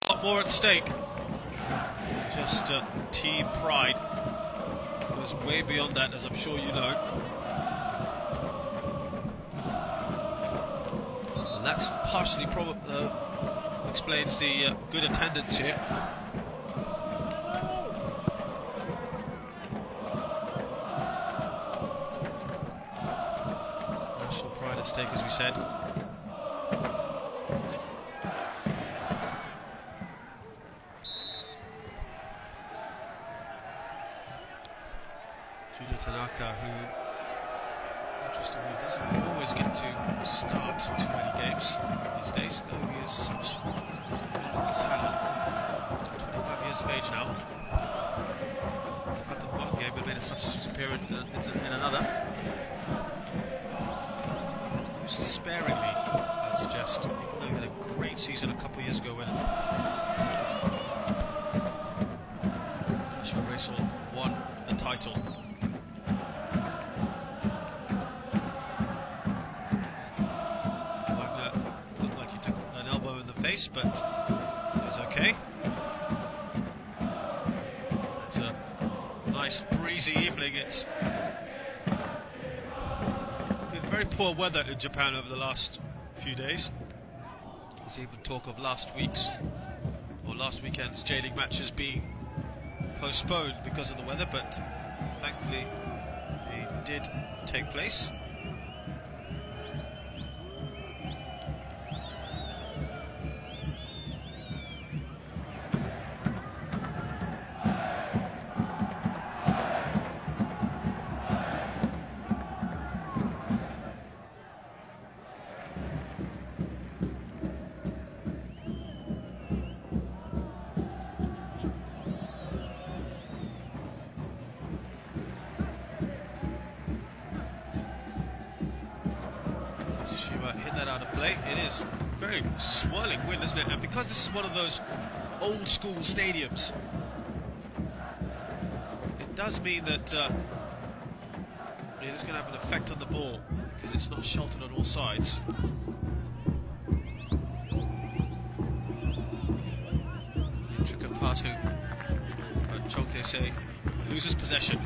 A lot more at stake. Just team pride. Goes way beyond that, as I'm sure you know. And that's partially explains the good attendance here. National pride at stake, as we said. Tanaka, who, interestingly, doesn't always get to start too many games these days, though he is such wonderful talent. 25 years of age now. Started one game but made a substitute appearance in another. Used sparingly, I'd suggest, even though he had a great season a couple of years ago when Kasiwa Vs Suwon won the title. But it's okay. It's a nice breezy evening. It's been very poor weather in Japan over the last few days. There's even talk of last weekend's J-League matches being postponed because of the weather, but thankfully they did take place. Hit that out of play. It is very swirling wind, isn't it? And because this is one of those old school stadiums, it does mean that it is going to have an effect on the ball because it's not sheltered on all sides. Intricate Patu, but Chongtae loses possession.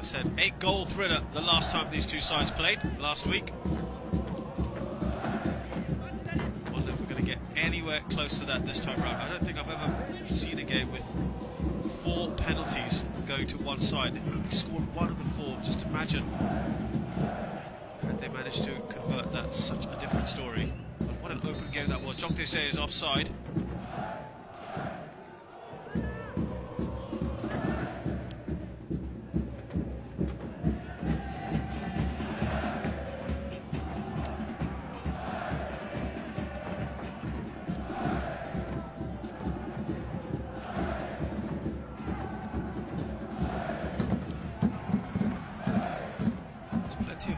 Said 8-goal thriller the last time these two sides played last week. Wonder if we're going to get anywhere close to that this time round. I don't think I've ever seen a game with 4 penalties going to one side. They only scored 1 of the 4. Just imagine had they managed to convert that. Such a different story. But what an open game that was. Chongtae is offside.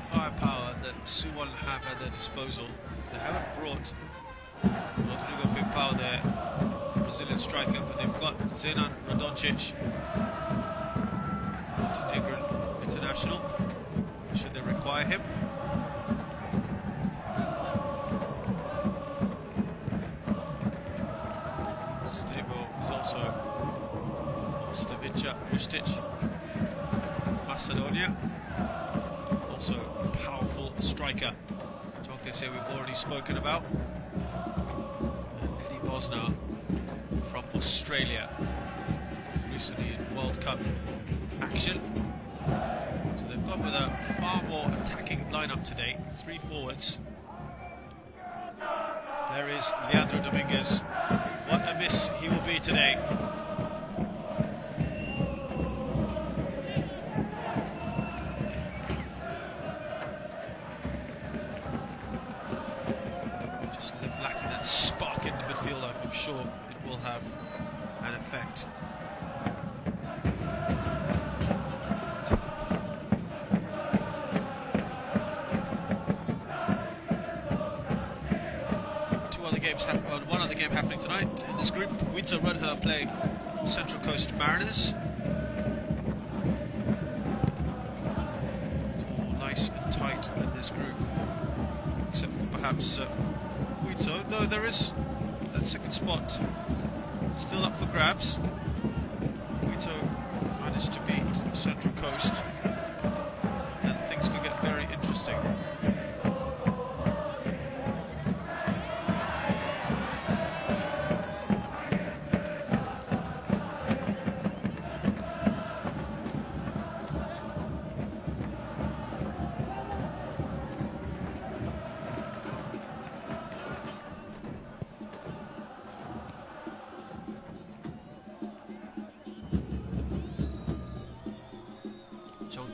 Firepower that Suwon have at their disposal. They haven't brought Rodrigo big power there, Brazilian striker, but they've got Zenan Radoncic, Montenegrin international, should they require him. STEVO is also Stevica Rustic, Macedonia. Also powerful striker. Chongtae we've already spoken about. Eddie Bosnar from Australia, recently in World Cup action. So they've gone with a far more attacking lineup today. 3 forwards. There is Leandro Dominguez. What a miss he will be today. Spark in the midfield, I'm sure it will have an effect. One other game happening tonight. In this group, Guito Runher playing Central Coast Mariners. It's all nice and tight in this group, except for perhaps Guito, though there is that second spot still up for grabs. Guito managed to beat Central Coast, and things could get very interesting.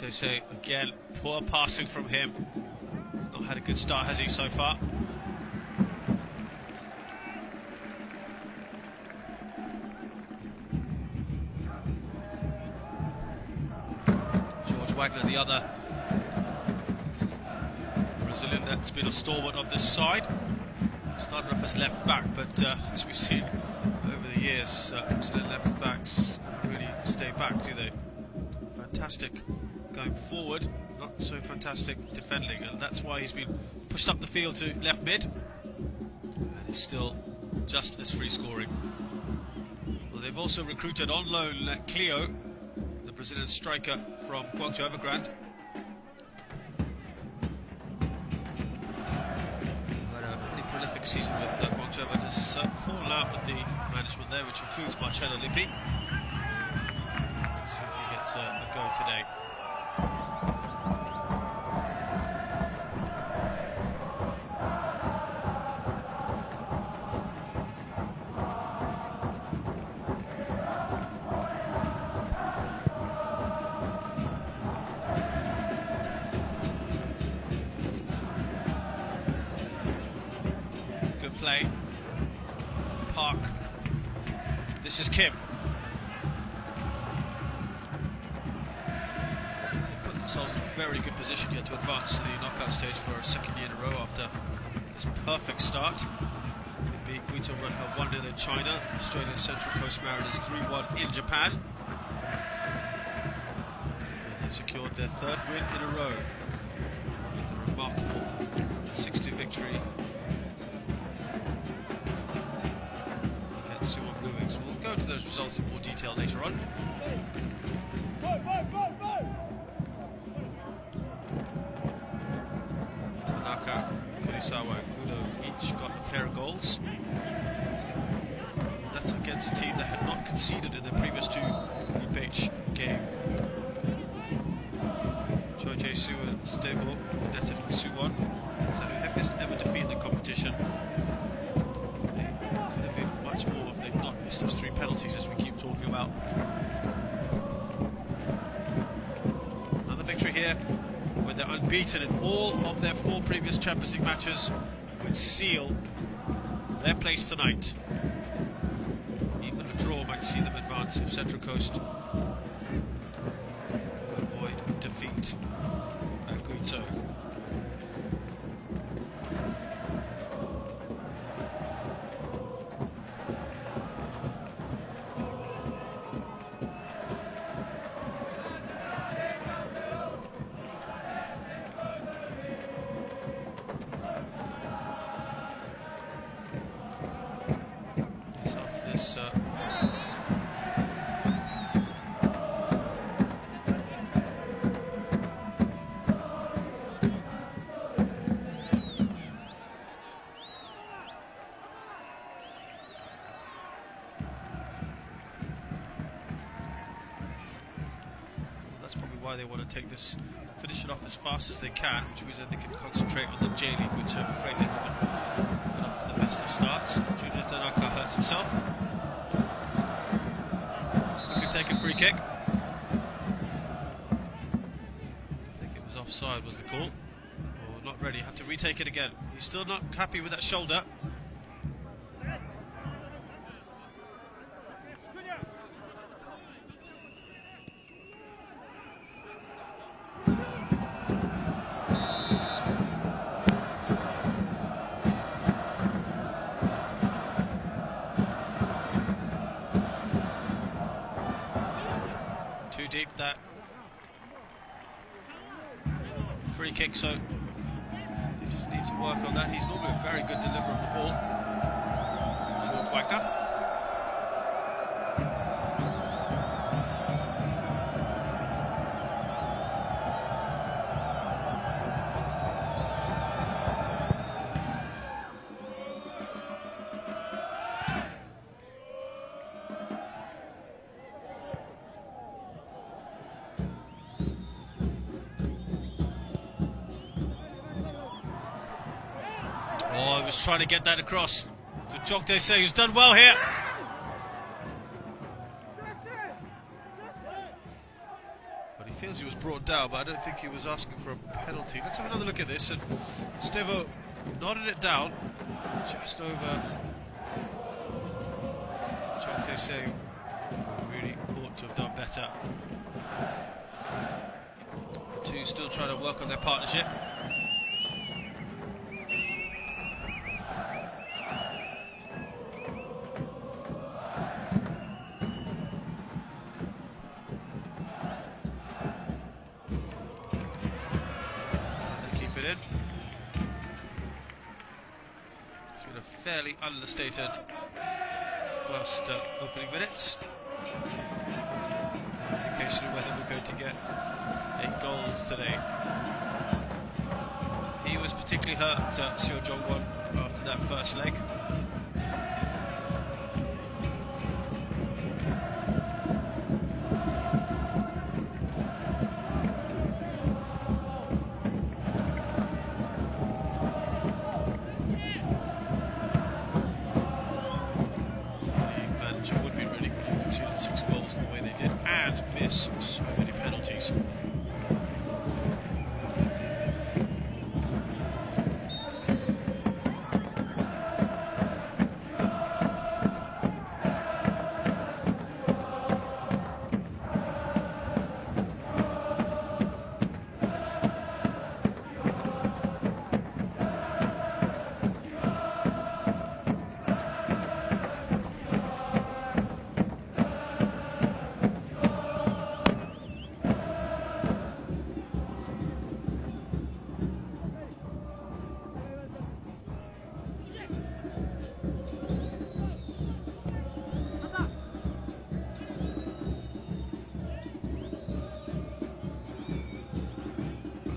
Say again, poor passing from him. He's not had a good start, has he, so far? George Wagner, the other Brazilian that's been a stalwart of this side, started off as left back, but as we've seen over the years, Brazilian left backs don't really stay back, do they? Fantastic going forward, not so fantastic defending, and that's why he's been pushed up the field to left mid, and it's still just as free scoring. Well, they've also recruited on loan Cleo, the Brazilian striker from Guangzhou Evergrande. Had a pretty prolific season with Guangzhou, but has fallen out with the management there, which includes Marcello Lippi. Let's see if he gets a go today. Play. Park. This is Kim. They've put themselves in a very good position here to advance to the knockout stage for a second year in a row after this perfect start. They beat Guito Runher 1-0 in China, Australia's Central Coast Mariners 3-1 in Japan. And they've secured their third win in a row with a remarkable 6-2 victory. We'll go to those results in more detail later on. Tanaka, Kasiwa and Kudo each got a pair of goals. That's against a team that had not conceded in their previous two Group H game. Suwon and STEVO netted for Suwon. It's their heaviest ever defeat in the competition. Could have been much more if they'd not missed those 3 penalties, as we keep talking about. Another victory here, where they're unbeaten in all of their 4 previous Champions League matches, would seal their place tonight. Even a draw might see them advance if Central Coast avoid defeat at Guito. That's probably why they want to take this, finish it off as fast as they can, which means that they can concentrate on the J-League, which I'm afraid they haven't got off to the best of starts. Junior Tanaka hurts himself. Quickly take a free kick. I think it was offside was the call. Or not ready, have to retake it again. He's still not happy with that shoulder. deep, that free kick, so they just need to work on that. He's normally a very good deliverer of the ball. George Wagner. Oh, I was trying to get that across to Jok Dae-se, who's done well here. But he feels he was brought down, but I don't think he was asking for a penalty. Let's have another look at this. And STEVO nodded it down just over Jok Dae-se, who really ought to have done better. The two still trying to work on their partnership. It's been a fairly understated first opening minutes. Indication of whether we're going to get 8 goals today. He was particularly hurt, Seo Jong-won, after that first leg. Would be really good, conceded 6 goals the way they did and miss so many penalties.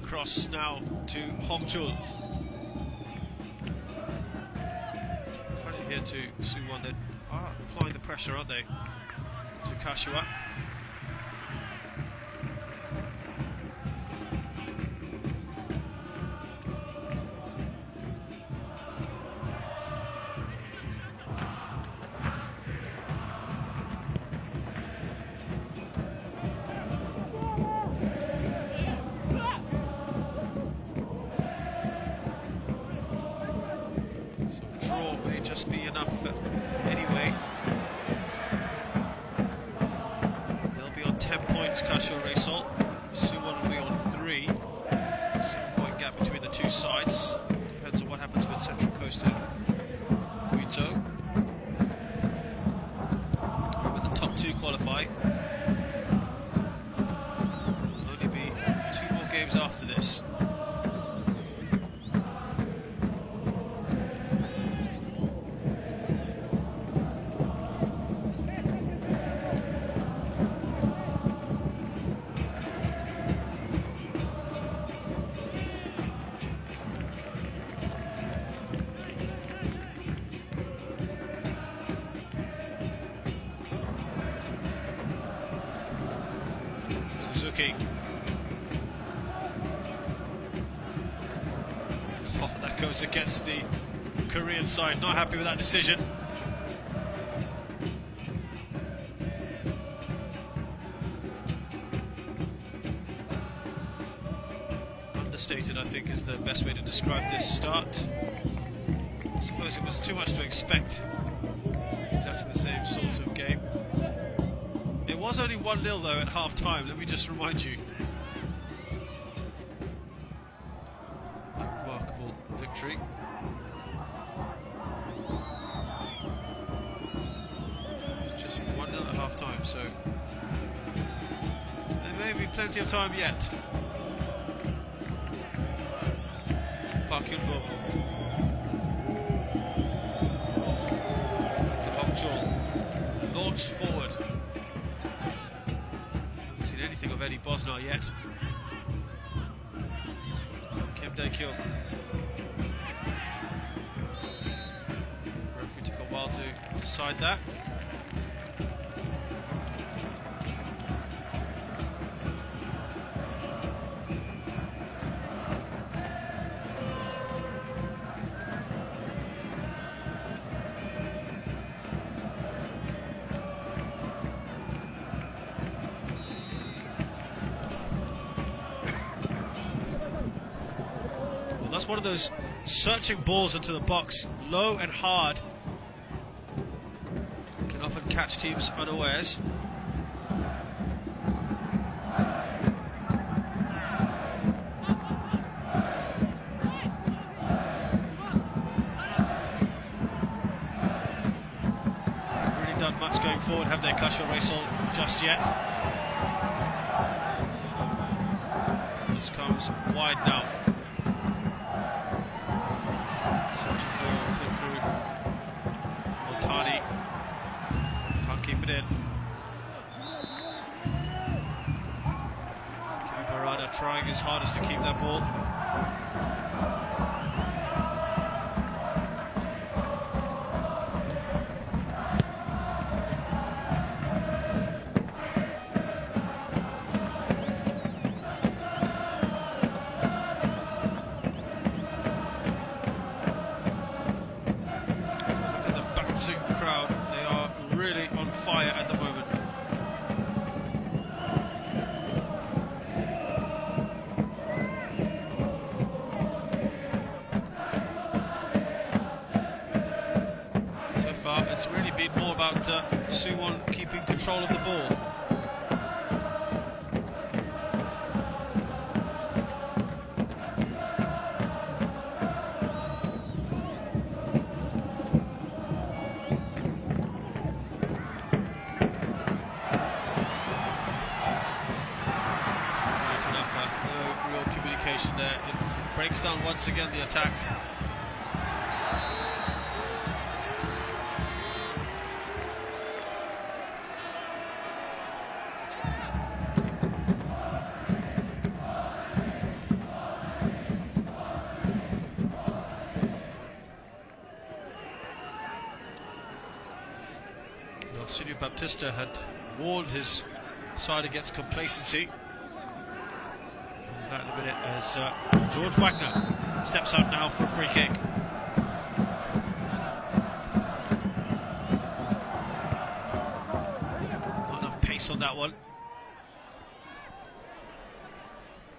Cross now to Hongchul. Credit here to Suwon. They are applying the pressure, aren't they, to Kasiwa. Draw may just be enough anyway. They'll be on 10 points, Kasiwa Vs Suwon. Suwon will be on 3. 7-point gap between the two sides. Depends on what happens with Central Coast and Guizhou. Remember, the top 2 qualify. There'll only be 2 more games after this. Suzuki. Oh, that goes against the Korean side. Not happy with that decision. Understated, I think, is the best way to describe this start. I suppose it was too much to expect. Exactly the same sort of game. It was only 1-0 though at half-time, let me just remind you. Remarkable victory. It's just 1-0 at half-time, so maybe plenty of time yet. Park Yun-go to Hong Chul, launched forward. Haven't seen anything of Eddie Bosnar yet. Kim Dae-kyung. Referee took a while to decide that. That's one of those searching balls into the box, low and hard. Can often catch teams unawares. Haven't really done much going forward, have they, Kasiwa Vs Suwon, just yet? This comes wide now. Such a ball put through. Otani can't keep it in. Kimi Barada trying his hardest to keep that ball. Crowd, they are really on fire at the moment. So far it's really been more about Suwon keeping control of the ball. No real communication there. It breaks down once again the attack. Silvio Baptista had warned his side against complacency. That in a minute as George Wagner steps out now for a free kick. Not enough pace on that one.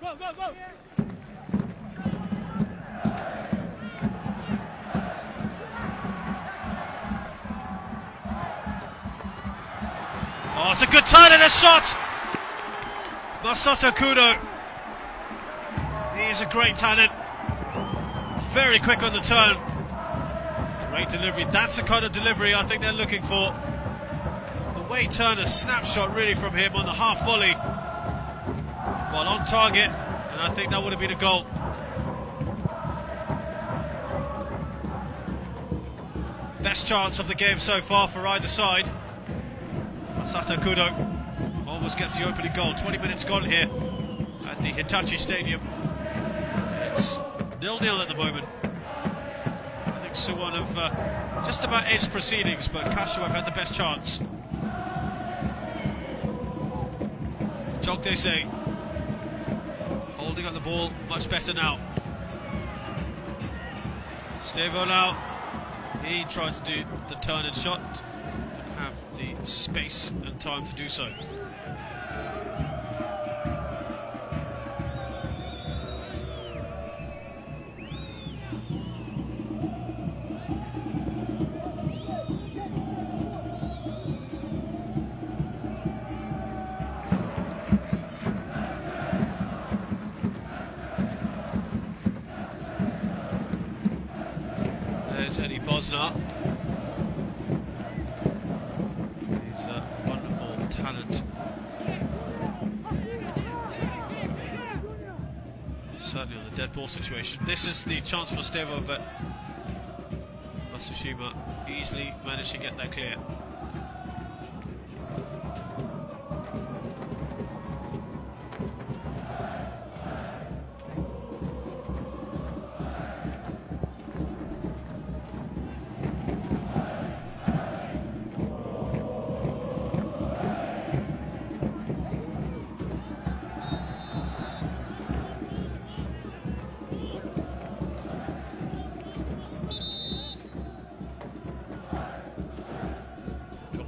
Go, go, go! Oh, it's a good turn and a shot! Masato Kudo. He is a great talent. Very quick on the turn. Great delivery. That's the kind of delivery I think they're looking for. The way he turned, a snapshot really from him on the half volley. Well, on target, and I think that would have been a goal. Best chance of the game so far for either side. Masato Kudo almost gets the opening goal. 20 minutes gone here at the Hitachi Stadium. It's 0-0 at the moment. I think Suwon have just about edged proceedings, but Kasiwa have had the best chance. Jong Tae-se holding up the ball much better now. STEVO now. He tried to do the turn and shot. Didn't have the space and time to do so. There's Eddie Bosnar. He's a wonderful talent. Certainly on the dead ball situation. This is the chance for STEVO, but Masushima easily managed to get that clear.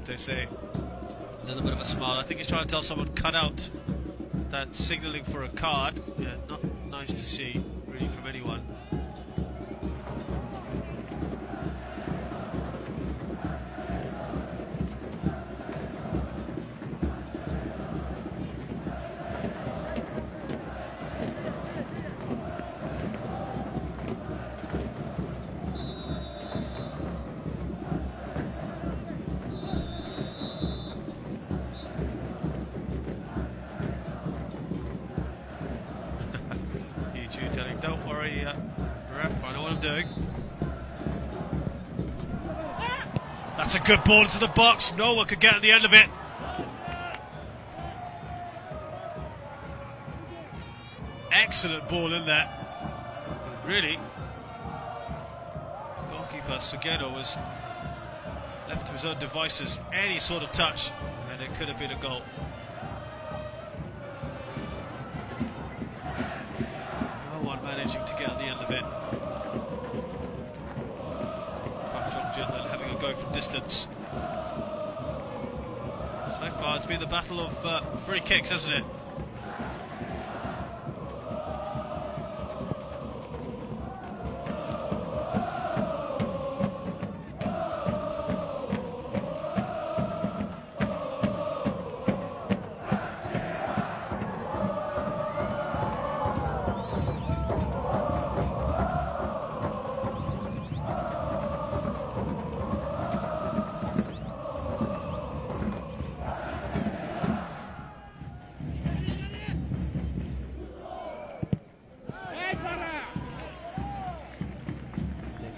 They say a little bit of a smile. I think he's trying to tell someone cut out that signalling for a card. Yeah, not nice to see really from anyone. Telling, don't worry, ref, I know what I'm doing. That's a good ball into the box. No one could get on the end of it. Excellent ball in there. Really, goalkeeper Sugeno was left to his own devices. Any sort of touch, and it could have been a goal. Managing to get on the end of it. Park Jong-jin having a go from distance. So far it's been the battle of free kicks, hasn't it?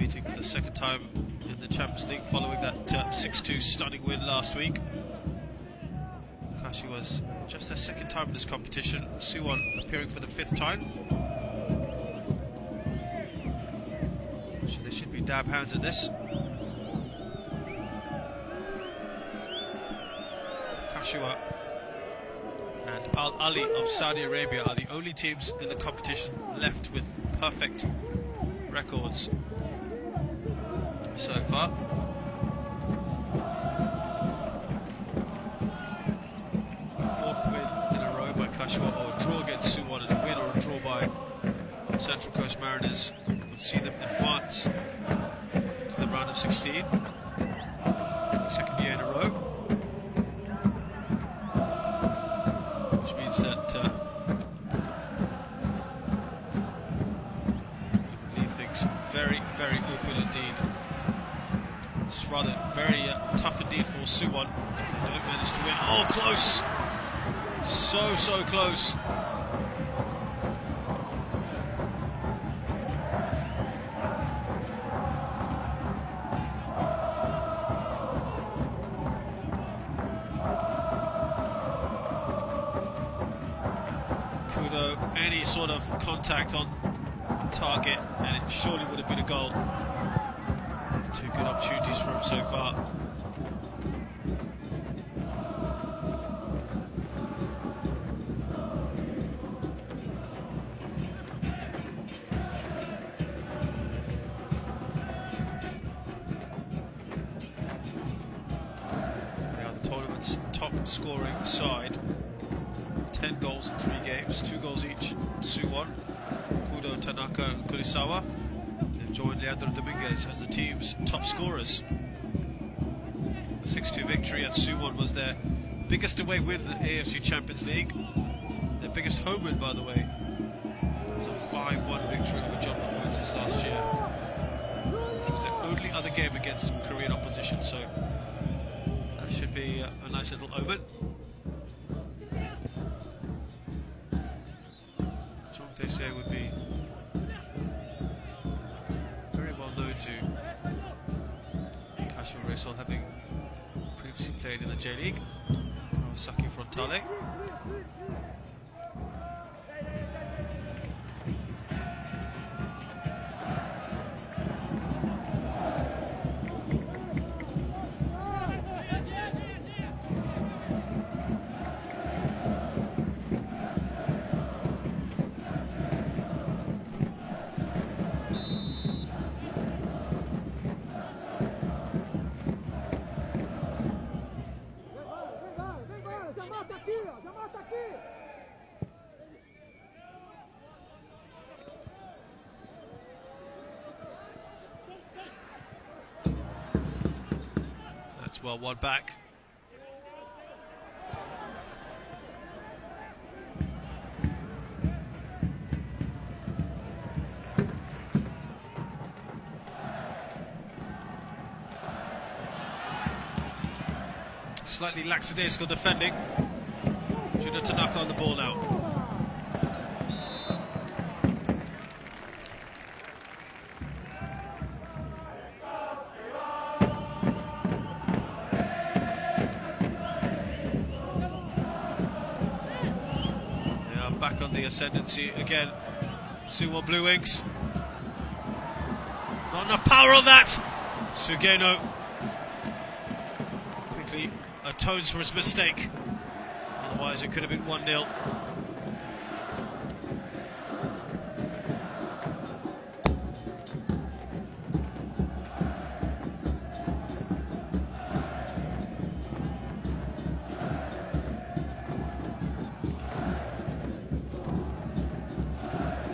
Meeting for the second time in the Champions League following that 6-2 stunning win last week. Kashiwa's just their second time in this competition. Suwon appearing for the 5th time. So they should be dab hands at this. Kashiwa and Al Ahly of Saudi Arabia are the only teams in the competition left with perfect records so far. Fourth win in a row by Kashiwa, or a draw against Suwon, and a win or a draw by Central Coast Mariners would see them advance to the round of 16. Second year in a row. Which means that we leave things very, very open indeed. It's rather very tough indeed for Suwon if they don't manage to win. Oh, close! So close. Kudo, any sort of contact on target, and it surely would have been a goal. Two good opportunities for him so far. They are the tournament's top scoring side. 10 goals in 3 games, 2 goals each. Suwon, Kudo, Tanaka and Kurisawa joined Leandro Dominguez as the team's top scorers. The 6-2 victory at Suwon was their biggest away win in the AFC Champions League. Their biggest home win, by the way. It was a 5-1 victory over John Moses last year, which was their only other game against Korean opposition, so that should be a nice little omen. they say would be very well known to Kasiwa Vs Suwon, having previously played in the J League. Kawasaki Frontale. That's well one back. Slightly lackadaisical defending. Juno Tanaka on the ball now. They are back on the ascendancy again. Suwon Blue Wings. Not enough power on that. Sugeno quickly atones for his mistake. Otherwise it could have been 1-0.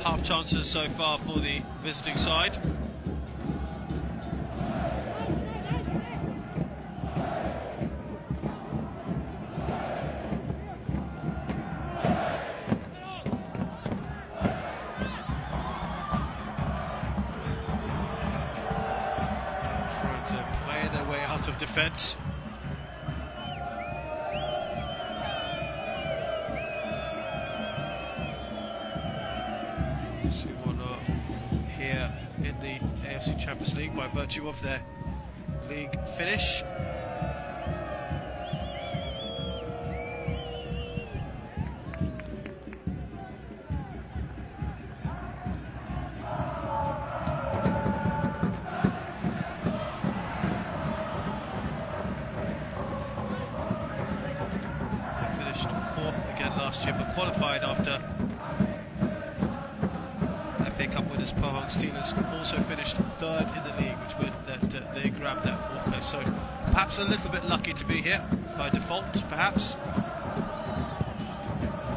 Half chances so far for the visiting side. Trying to play their way out of defence. Suwon are here in the AFC Champions League by virtue of their league finish. They finished 4th again last year, but qualified after FA Cup winners Pohang Steelers also finished 3rd in the league, which meant that they grabbed that 4th place. So perhaps a little bit lucky to be here by default, perhaps.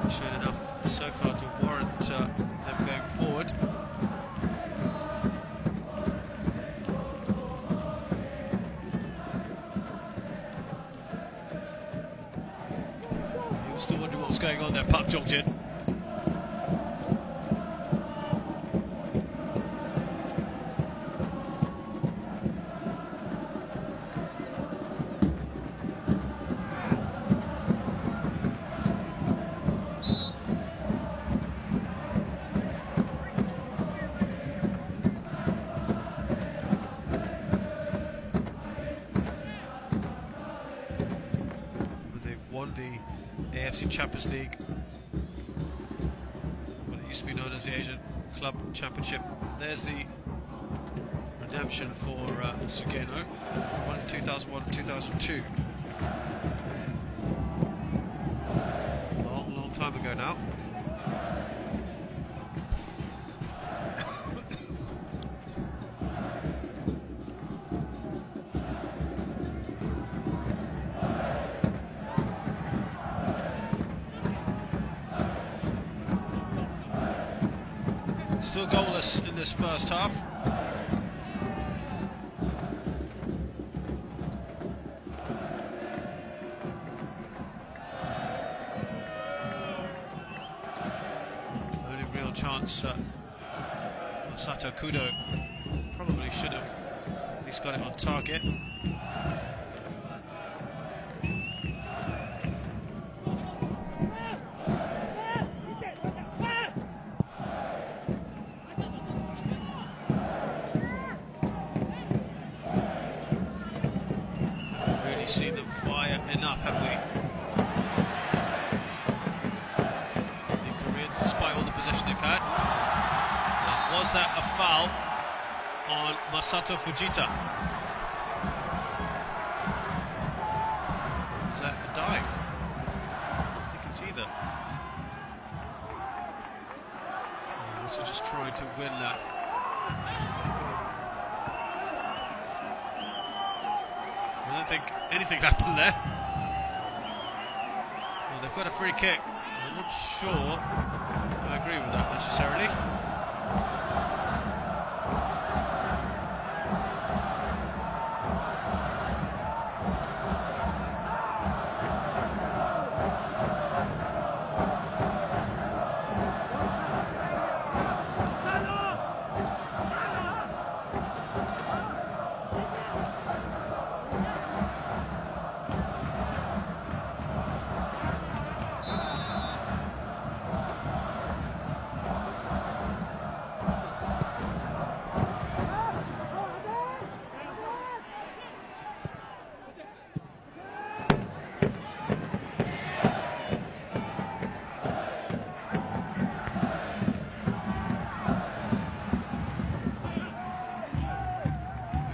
Shown enough so far to warrant them going forward. You were still wondering what was going on there, Park Jong-jin. Won the AFC Champions League, what it used to be known as the Asian Club Championship. There's the redemption for Sugeno, won in 2001 2002. Long time ago now. Still goalless in this first half. Only real chance Sato Kudo probably should have at least got it on target. really seen them fire enough, have we? The Koreans, despite all the possession they've had. Was that a foul on Masato Fujita? Is that a dive? I don't think it's either. Also just trying to win that. I don't think anything happened there. Well, they've got a free kick. I'm not sure I agree with that necessarily.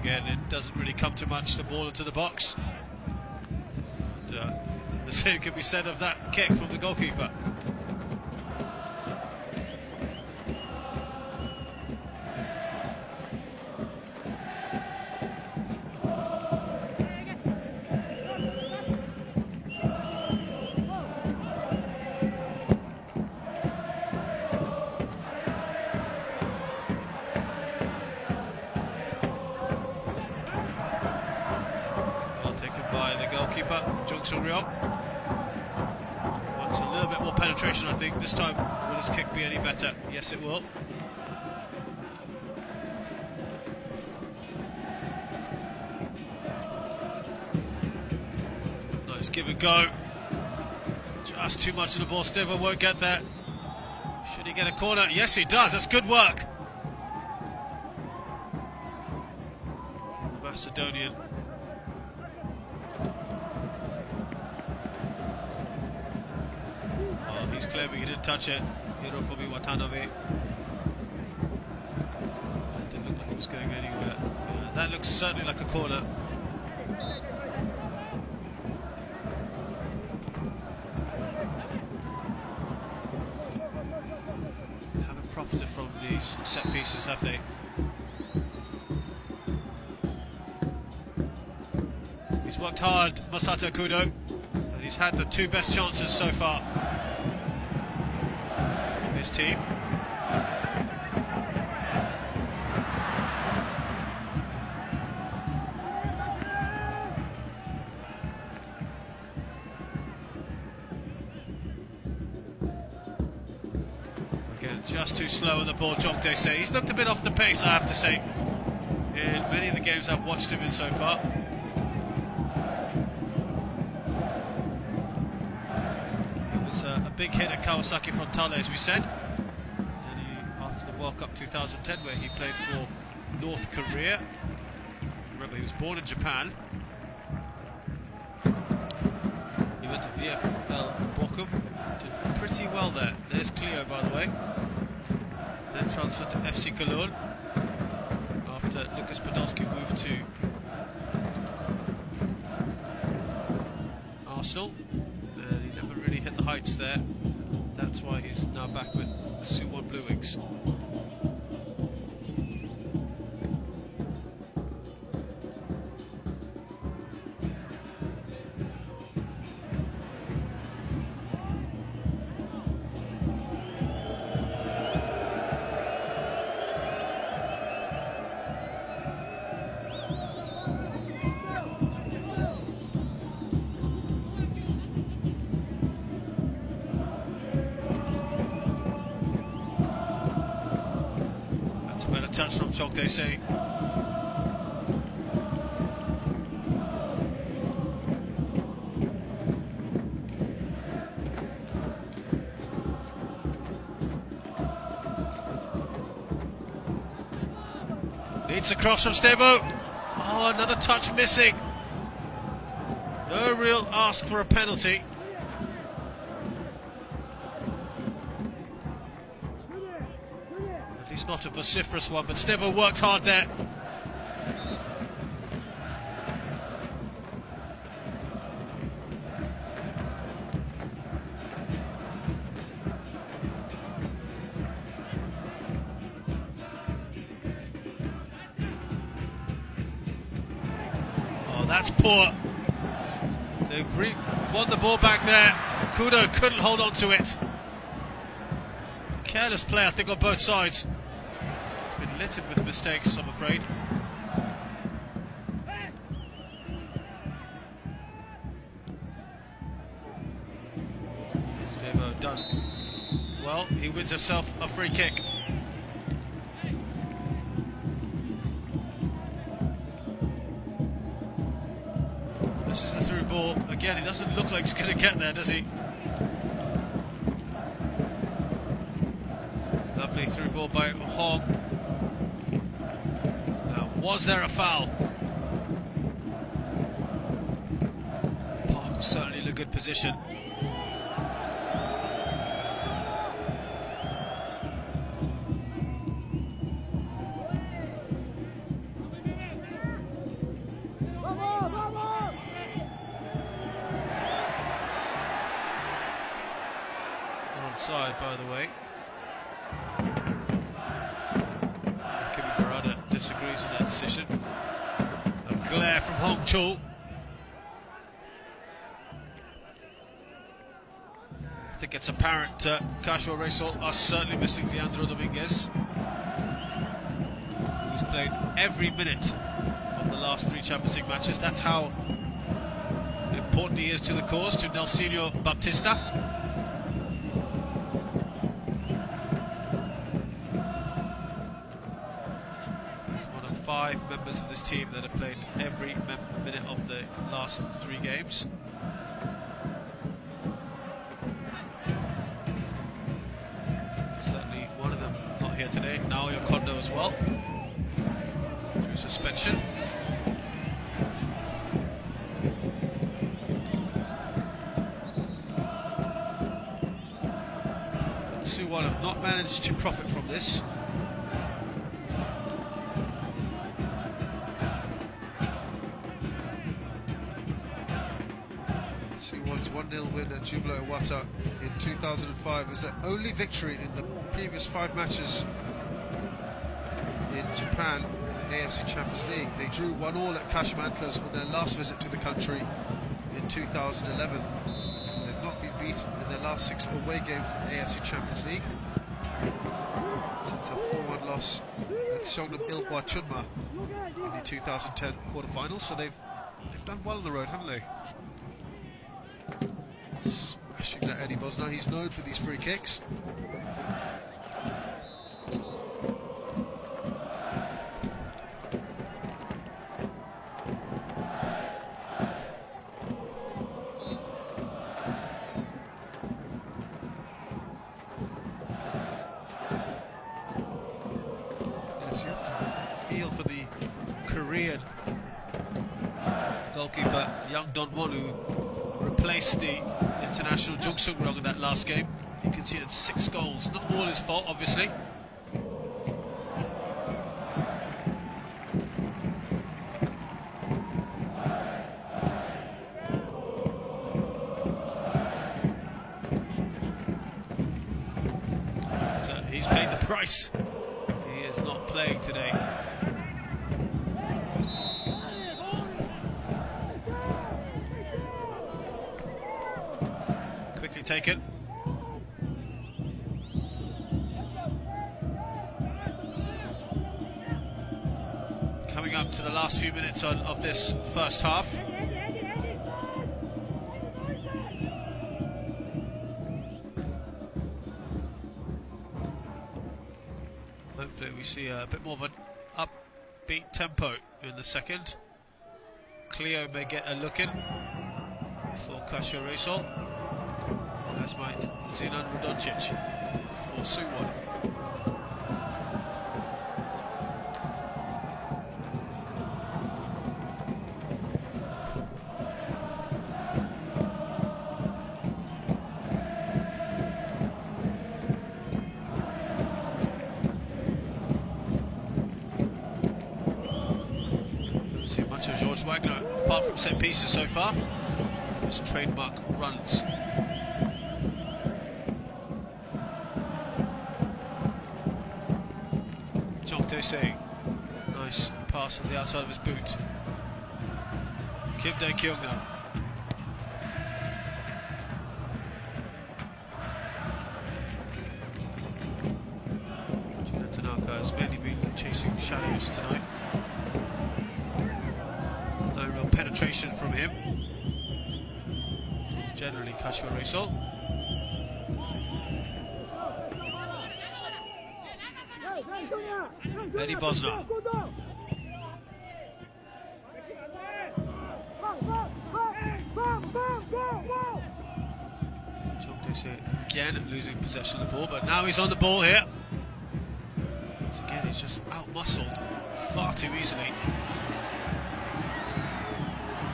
Again, it doesn't really come to much, the ball into the box. And, the same can be said of that kick from the goalkeeper. By the goalkeeper, Jung Sung-ryong. Wants a little bit more penetration, I think. This time, will his kick be any better? Yes, it will. Nice give and go. Just too much of the ball. STEVO won't get there. Should he get a corner? Yes, he does. That's good work. The Macedonian. He's claiming he didn't touch it. Hirofumi Watanabe. That didn't look like it was going anywhere. That looks certainly like a corner. Haven't profited from these set pieces, have they? He's worked hard, Masato Kudo, and he's had the two best chances so far. His team. Again, just too slow on the ball, Chong Tae-se. He's looked a bit off the pace, I have to say, in many of the games I've watched him in so far. A big hit at Kawasaki Frontale, as we said. Then after the World Cup 2010, where he played for North Korea. Remember, he was born in Japan. He went to VfL Bochum, did pretty well there. There's Cleo, by the way. Then transferred to FC Cologne after Lucas Podolski moved to Arsenal. He never really hit the heights there. That's why he's now back with Suwon Blue Wings. Better touch from Chong Tae-se. Leads across from STEVO. Oh, another touch missing. real ask for a penalty. At least not a vociferous one, but STEVO worked hard there. Oh, that's poor. They've won the ball back there. Kudo couldn't hold on to it. Careless play, I think, on both sides. It's been littered with mistakes, I'm afraid. STEVO done well. He wins himself a free kick. This is the through ball. Again, he doesn't look like he's going to get there, does he? Lovely through ball by Hong. Now, was there a foul? Park was certainly in a good position. Onside, by the way. Kimi Murata disagrees with that decision. A glare from Hong Chul. I think it's apparent Kasiwa Vs Suwon are certainly missing Leandro Dominguez, who's played every minute of the last 3 Champions League matches. That's how important he is to the cause, to Nelsinho Baptista. He's one of 5 members of this team that have played every minute of the last 3 games. Certainly one of them not here today. Naoya Kondo as well, through suspension. Suwon have not managed to profit from this. Suwon's 1-0 win at Jubilo Iwata in 2005 was their only victory in the previous 5 matches in Japan in the AFC Champions League. They drew 1-1 at Kashima Antlers on their last visit to the country in 2011. They've not been beaten in their last 6 away games in the AFC Champions League. It's a 4-1 loss at Seongnam Ilhwa Chunma in the 2010 quarterfinals, so they've done well on the road, haven't they? Smashing that Eddie Bosna. He's known for these free kicks. Yes, you have to feel for the Korean goalkeeper Yang Don-won, who replaced the international Jung Sung-rong in that last game. He conceded 6 goals. Not all his fault, obviously. But, he's paid the price. He is not playing today. Quickly taken. Coming up to the last few minutes of this first half. Hopefully we see a bit more of an upbeat tempo in the second. Cleo may get a look in for Kasiwa Vs Suwon, as might Zinan Radoncic for Suwon. Josh Wagner, apart from set pieces so far, his trademark runs. Jong Tae-se, nice pass on the outside of his boot. Kim Dae-kyung now. Tanaka has mainly been chasing shadows tonight. No real penetration from him. Generally, Kasiwa Vs Suwon. Eddie Bosner. Jong Tae-se again losing possession of the ball, but now he's on the ball here. Once again, he's just out-muscled far too easily.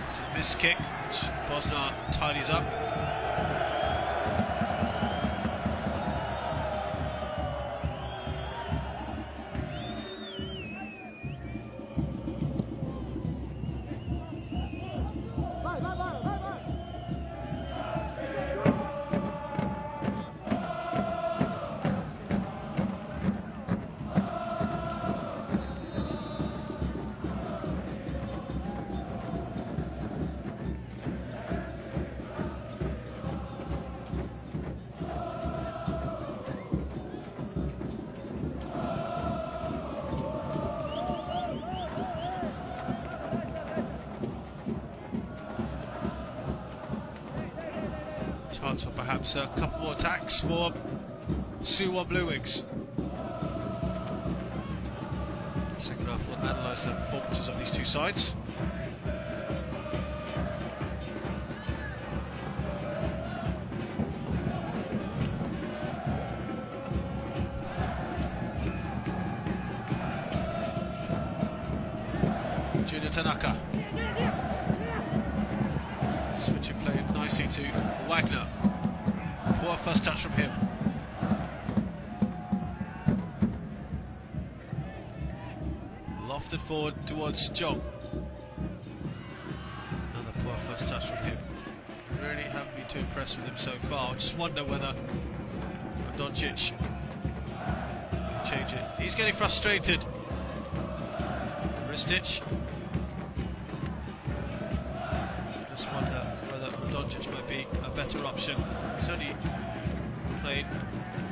It's a missed kick, which Bosnar tidies up. Chance for perhaps a couple more attacks for Suwon Blue Wings. Second half, we'll analyse the performances of these two sides. Junior Tanaka. Switching play nicely to Wagner. Poor first touch from him. Lofted forward towards Jong. Another poor first touch from him. Really haven't been too impressed with him so far. I just wonder whether Doncic will change it. He's getting frustrated. Ristic. Doncic might be a better option. He's only played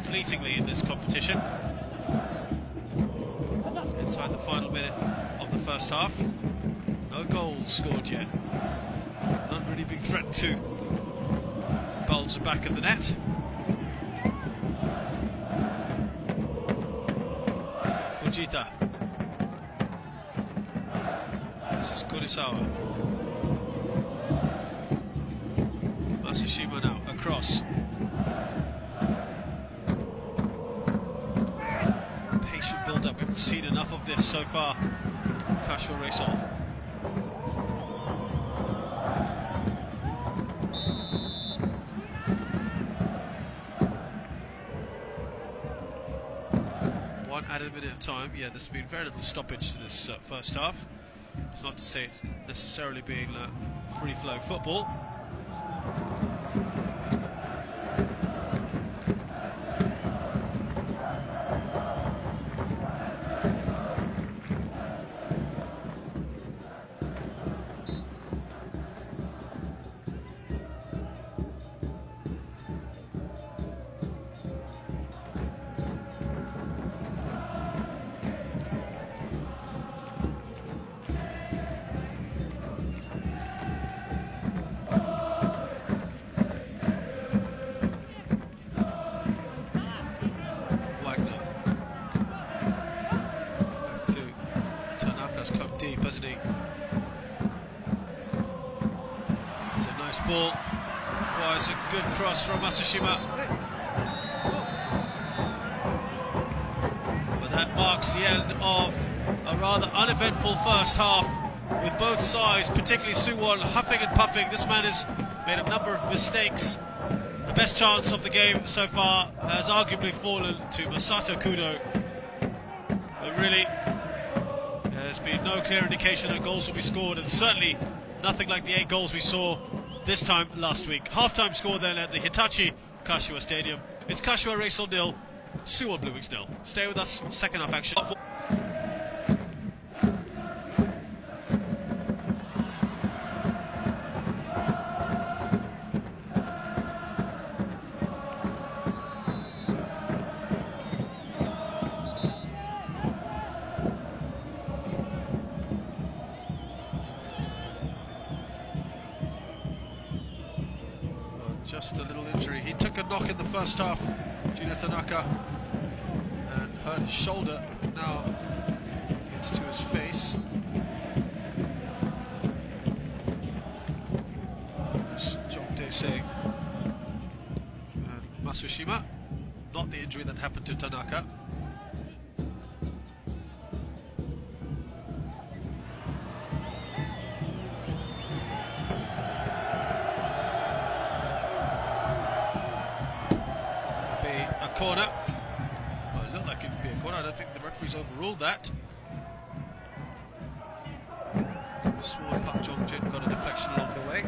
fleetingly in this competition. Inside the final minute of the first half. No goals scored yet. Not really big threat to bulge the back of the net. Fujita. This is Kurisawa. Matsushima now, across. Patient build-up, we haven't seen enough of this so far from Kasiwa Vs Suwon. One added minute of time. Yeah, there's been very little stoppage to this first half. It's not to say it's necessarily been free-flow football. Come deep, hasn't he? It's a nice ball. Requires a good cross from Matsushima. But that marks the end of a rather uneventful first half, with both sides, particularly Suwon, huffing and puffing. This man has made a number of mistakes. The best chance of the game so far has arguably fallen to Masato Kudo. But really, There's been no clear indication that goals will be scored, and certainly nothing like the 8 goals we saw this time last week. Half-time score then at the Hitachi Kashiwa Stadium. It's Kashiwa Reysol 0, Suwon Blue Wings 0. Stay with us, second half action. Just a little injury. He took a knock in the first half, Junior Tanaka, and hurt his shoulder. Now it's to his face. Jong Dae-se and Masushima. Not the injury that happened to Tanaka. Corner. Well, it looked like it would be a corner. I don't think the referee's overruled that. Suwon Park Jong-jin got a deflection along the way.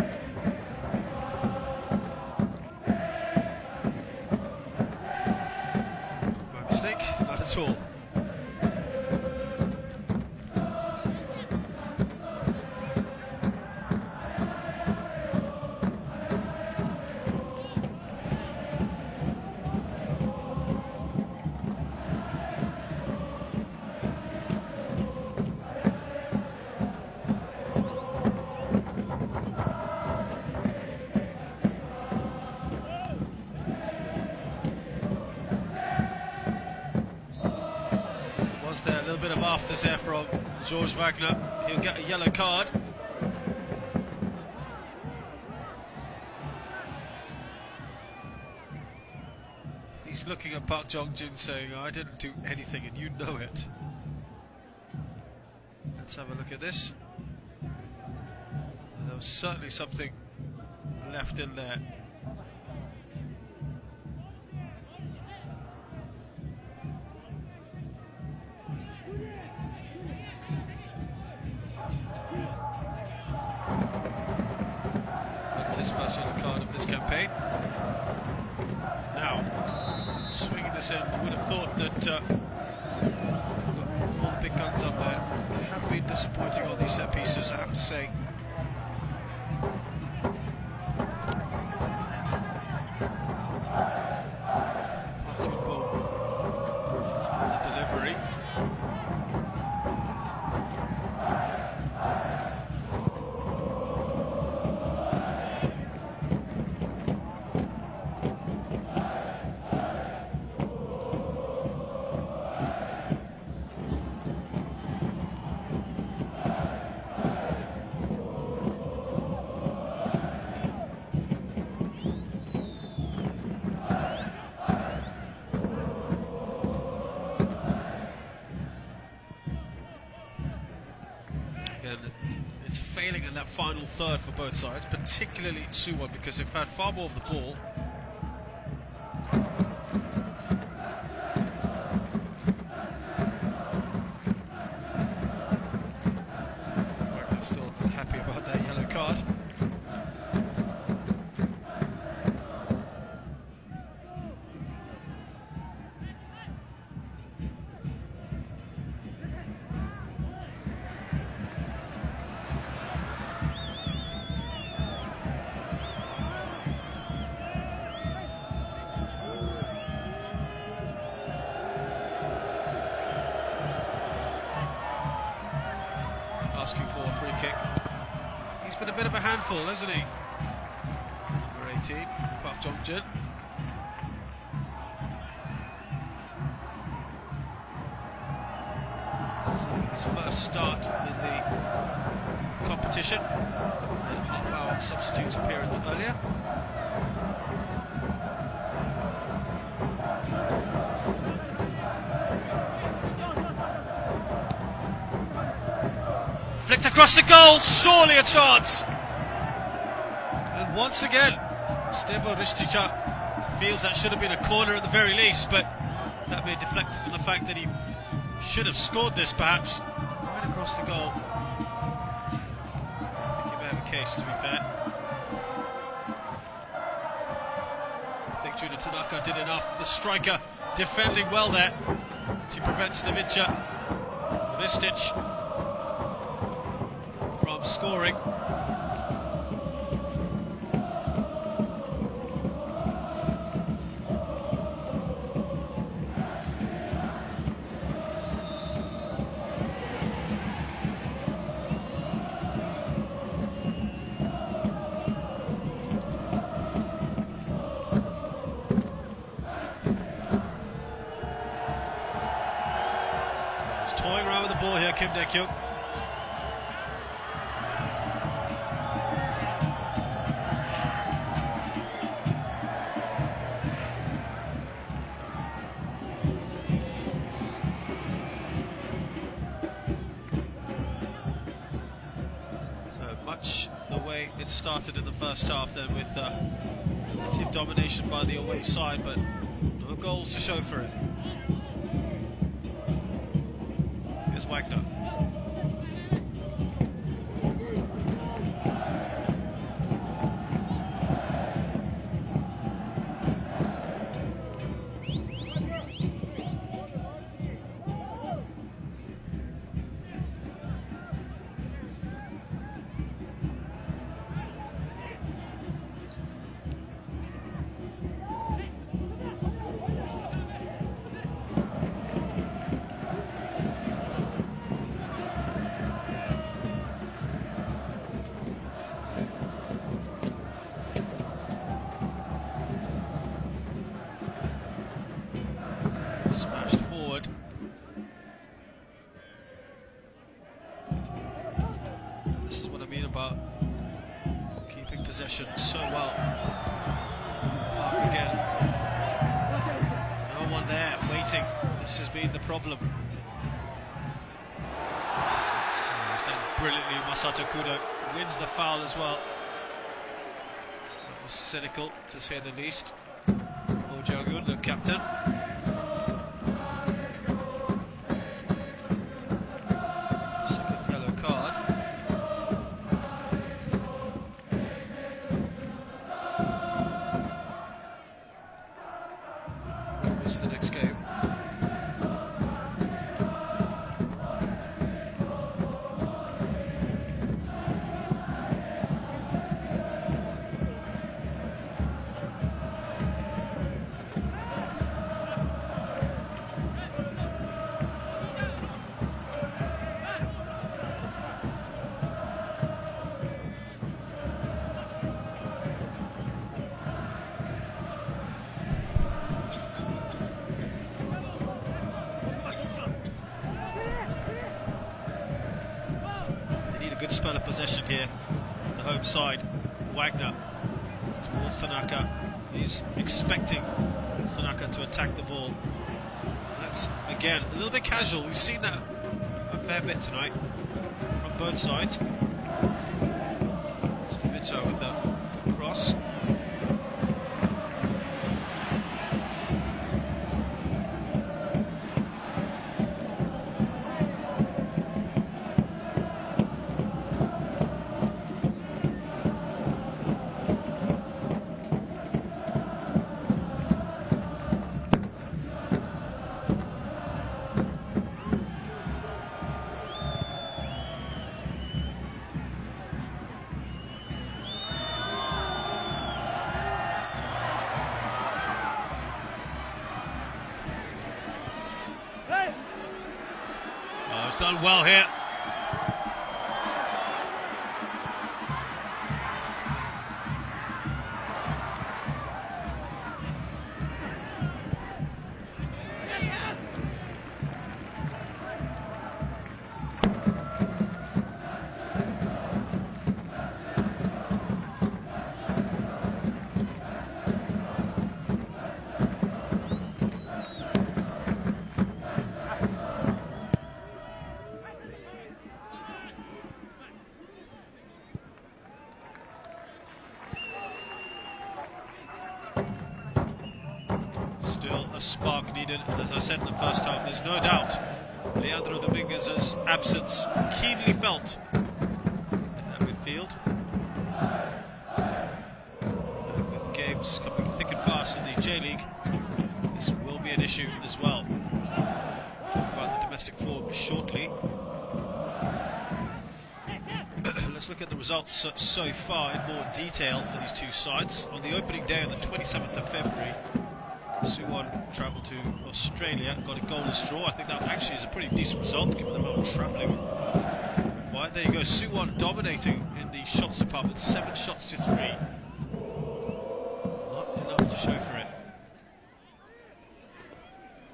My mistake? Not at all. There a little bit of afters there from George Wagner. He'll get a yellow card. He's looking at Park Jong-jin saying, I didn't do anything and you know it. Let's have a look at this. There was certainly something left in there. His first yellow card of this campaign. Now, swinging this in, would have thought that they've got all the big guns up there. They have been disappointing on these set pieces, I have to say. Park Yun-bo with the delivery. It's failing in that final third for both sides, particularly Suwon, because they've had far more of the ball. I'm still happy about that yellow card. Asking for a free kick. He's been a bit of a handful, hasn't he? Number 18, Park Jong-jin. This is his first start in the competition. A half-hour substitute appearance earlier. Flicked across the goal, surely a chance. And once again, STEVO feels that should have been a corner at the very least, but that may deflect from the fact that he should have scored this perhaps right across across the goal. I think he may have a case, to be fair. I think Junior Tanaka did enough. The striker defending well there to prevent Stevica Vistic from scoring. Toying around with the ball here, Kim Dae-kyung. So much the way it started in the first half then, with team domination by the away side, but no goals to show for it. Wagner. Smashed forward. This is what I mean about keeping possession so well. Park again. No one there waiting. This has been the problem. He's done brilliantly. Masato Kudo wins the foul as well. That was cynical, to say the least. Oh Jae-gun, the captain. The next game. Good spell of possession here, the home side. Wagner towards Tanaka. He's expecting Tanaka to attack the ball. That's again a little bit casual. We've seen that a fair bit tonight from both sides. Stevica with a good cross. It's done well here. Still a spark needed, and as I said in the first half, there's no doubt Leandro Dominguez's absence keenly felt in that midfield. And with games coming thick and fast in the J-League, this will be an issue as well. We'll talk about the domestic form shortly. Let's look at the results so far in more detail for these two sides. On the opening day on the 27th of February, Suwon travelled to Australia, got a goalless draw. I think that actually is a pretty decent result given the amount of travelling. Right, there you go, Suwon dominating in the shots department, 7 shots to 3. Not enough to show for it.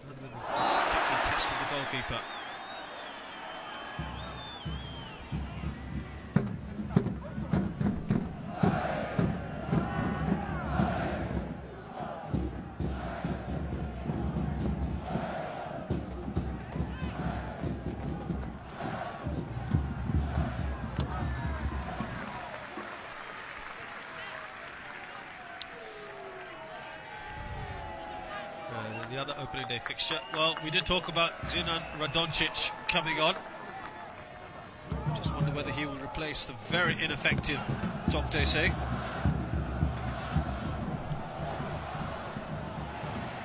None of them particularly tested the goalkeeper. The other opening day fixture. Well, we did talk about Zinan Radoncic coming on. Just wonder whether he will replace the very ineffective Jong Tae-se.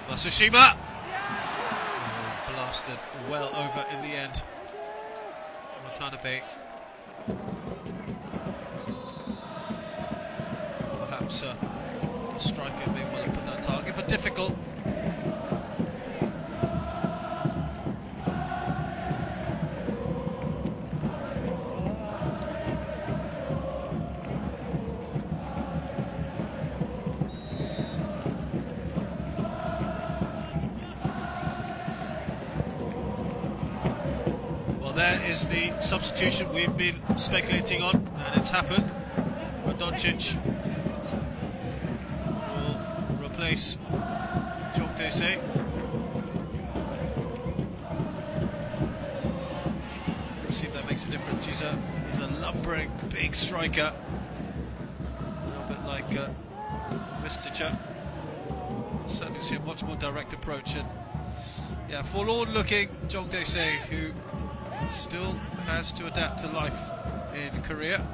Masushima! Blasted well over in the end. Watanabe. Perhaps the striker may well have put that target, but difficult. There is the substitution we've been speculating on, and it's happened. Radoncic will replace Jong Tae-se. Let's see if that makes a difference. He's a lumbering big striker, a little bit like Misticha. Certainly see a much more direct approach, and yeah, forlorn-looking Jong Tae-se, who still has to adapt to life in Korea.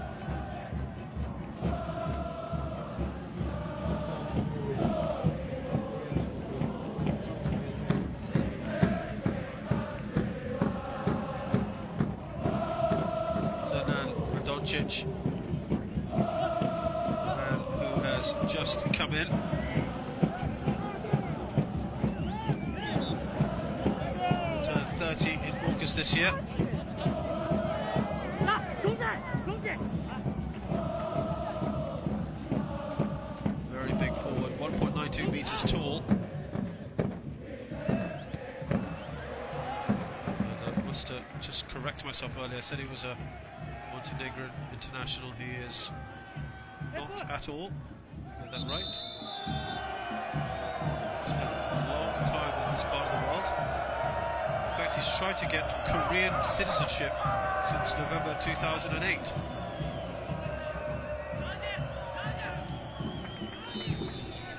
Zinan Radoncic, who has just come in. Turned 30 in August this year. Very big forward, 1.92 metres tall. And I must just correct myself earlier. I said he was a Montenegrin international. He is not at all. Get that right. Spent a long time in this part of the world. In fact, he's tried to get Korean citizenship since November 2008.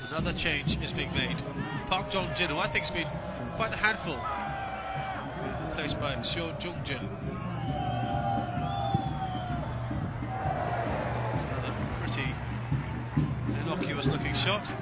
Another change is being made. Park Jong-jin, who I think has been quite a handful, replaced by Seo Jung-jin. Another pretty innocuous looking shot.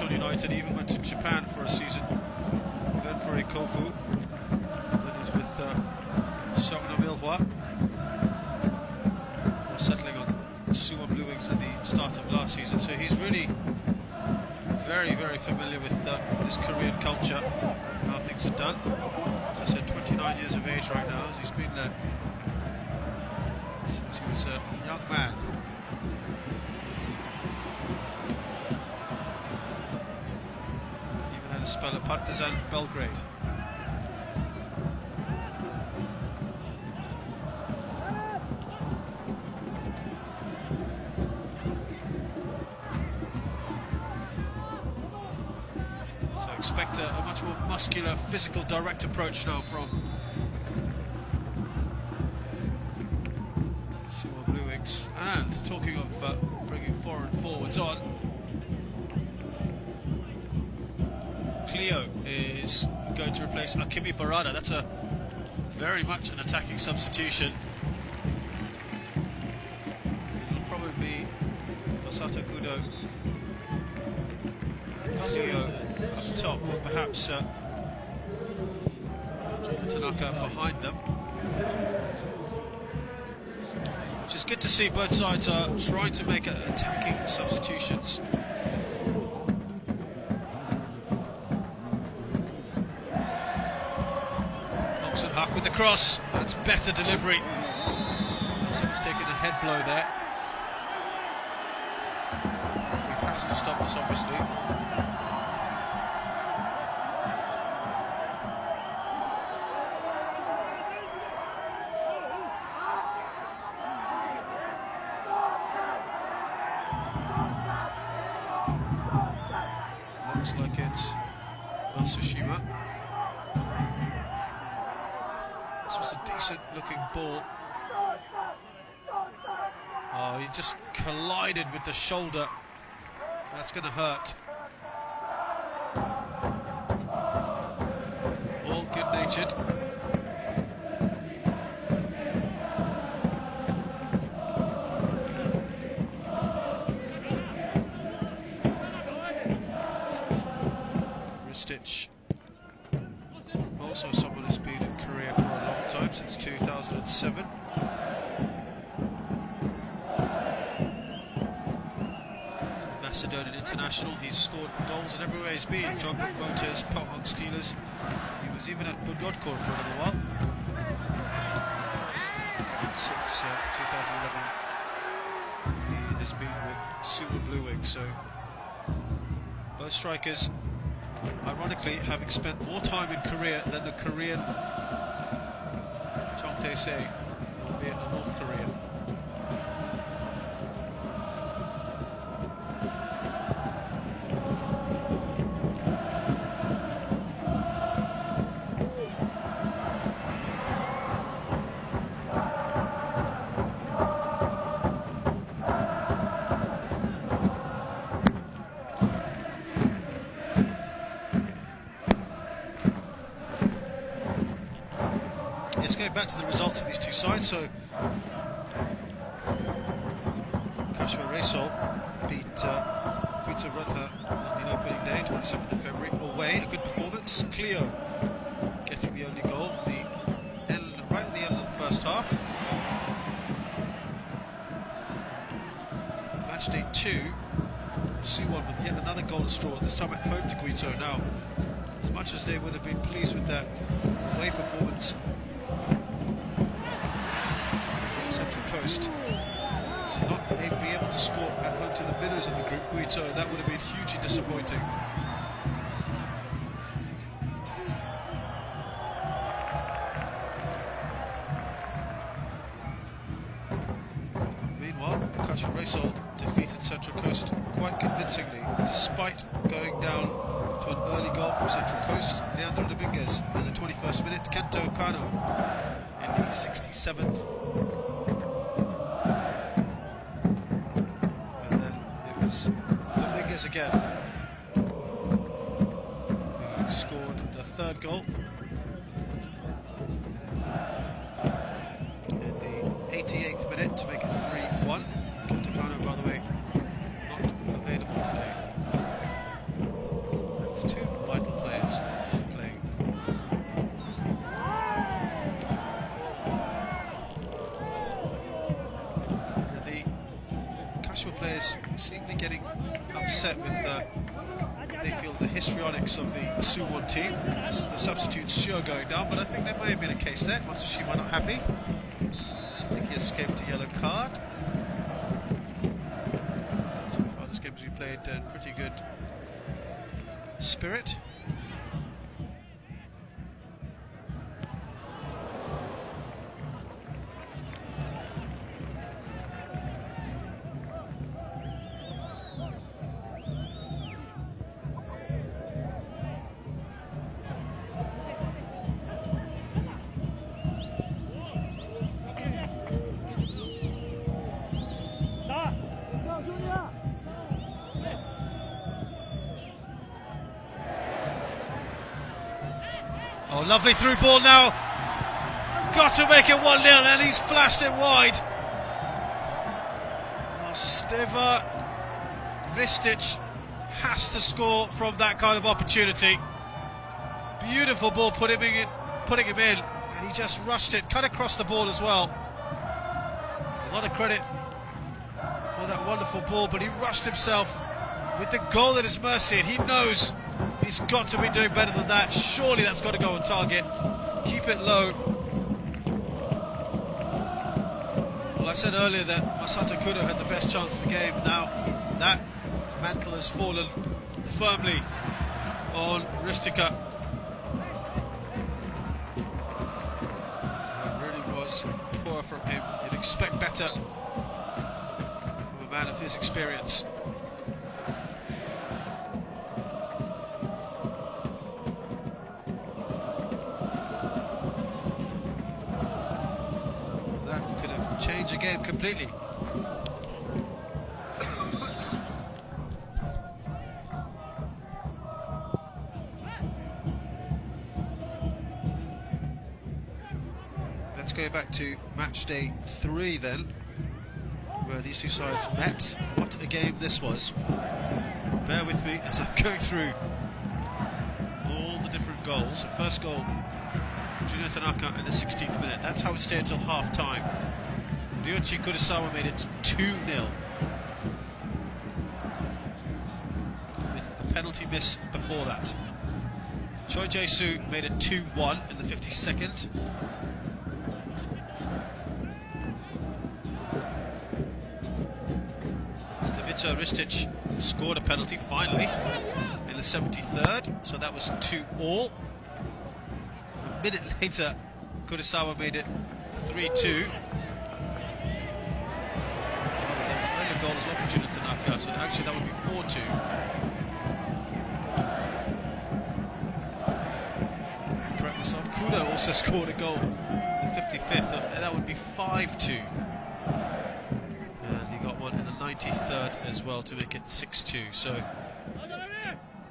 United, even went to Japan for a season, then for a Kofu, then he's with Seongnam Ilhwa before settling on Suwon Blue Wings at the start of last season. So he's really very, very familiar with this Korean culture, how things are done. As I said, 29 years of age right now. He's been there since he was a young man. Spell at Partizan Belgrade. So expect a much more muscular, physical, direct approach now from Suwon Blue Wings. And talking of bringing foreign forwards on, Cleo is going to replace Akimi Barada. That's a very much an attacking substitution. It'll probably be Masato Kudo and Cleo up top, with perhaps Tanaka behind them. Which is good to see. Both sides are trying to make attacking substitutions. Huck with the cross. That's better delivery. Someone's taken a head blow there. Referee has to stop this, obviously. Looks like it's Matsushima. This was a decent looking ball. Oh, he just collided with the shoulder. That's going to hurt. All good-natured. Ristich. Also someone who's been in Korea for a long time, since 2007. Macedonian international, he's scored goals in everywhere he's been. John Motors, Pohang Steelers. He was even at Budgodkor for a little while. Since 2011, he has been with Suwon Blue Wings. So both strikers, ironically, having spent more time in Korea than the Korean Chong Tae-se, albeit a North Korean. Let's go back to the results of these two sides. So Kasiwa Vs Suwon beat Quito Runha on the opening day, 27th of February, away. A good performance. Cleo getting the only goal right at the end of the first half. Match day 2, Suwon with yet another golden straw, this time at home to Quito. Now, as much as they would have been pleased with that away performance against Central Coast, to not be able to score at home to the winners of the group, Quito, that would have been hugely disappointing. Meanwhile, Kasiwa Vs Suwon defeated Central Coast quite convincingly, despite going down to an early goal from Central Coast. Leandro Dominguez in the 21st minute, Kento Kano in the 67th. And then it was Dominguez again who scored the third goal in the 88th minute to make it 3-1. Kento Kano, by the way, not available today. That's two vital players playing. The Kasiwa players seem to be getting upset with they feel the histrionics of the Suwon team. This is the substitutes sure going down, but I think there may have been a case there. Matsushima not happy. I think he escaped a yellow card. So far this game's been played in pretty good spirit. Oh, lovely through ball now. Got to make it 1-0, and he's flashed it wide. Oh, STEVO Vs has to score from that kind of opportunity. Beautiful ball, putting him in, and he just rushed it, cut across the ball as well. A lot of credit for that wonderful ball, but he rushed himself with the goal at his mercy, and he knows he's got to be doing better than that. Surely that's got to go on target. Keep it low. Well, I said earlier that Masato Kudo had the best chance of the game. Now that mantle has fallen firmly on Ristika. It really was poor from him. You'd expect better from a man of his experience. That could have changed the game completely. Let's go back to match day 3 then, where these two sides met. What a game this was. Bear with me as I'm going through all the different goals. The first goal, Junior Tanaka in the 16th minute. That's how it stayed until half-time. Ryoichi Kurisawa made it 2-0. With a penalty miss before that. Choi Jae-soo made it 2-1 in the 52nd. Stevica Ristic scored a penalty finally in the 73rd, so that was 2-2. A minute later, Kurisawa made it 3-2. There was an earlier goal as well for Junior Tanaka, so actually that would be 4-2. Correct myself, Kudo also scored a goal in the 55th, and that would be 5-2. And he got one in the 93rd as well to make it 6-2. So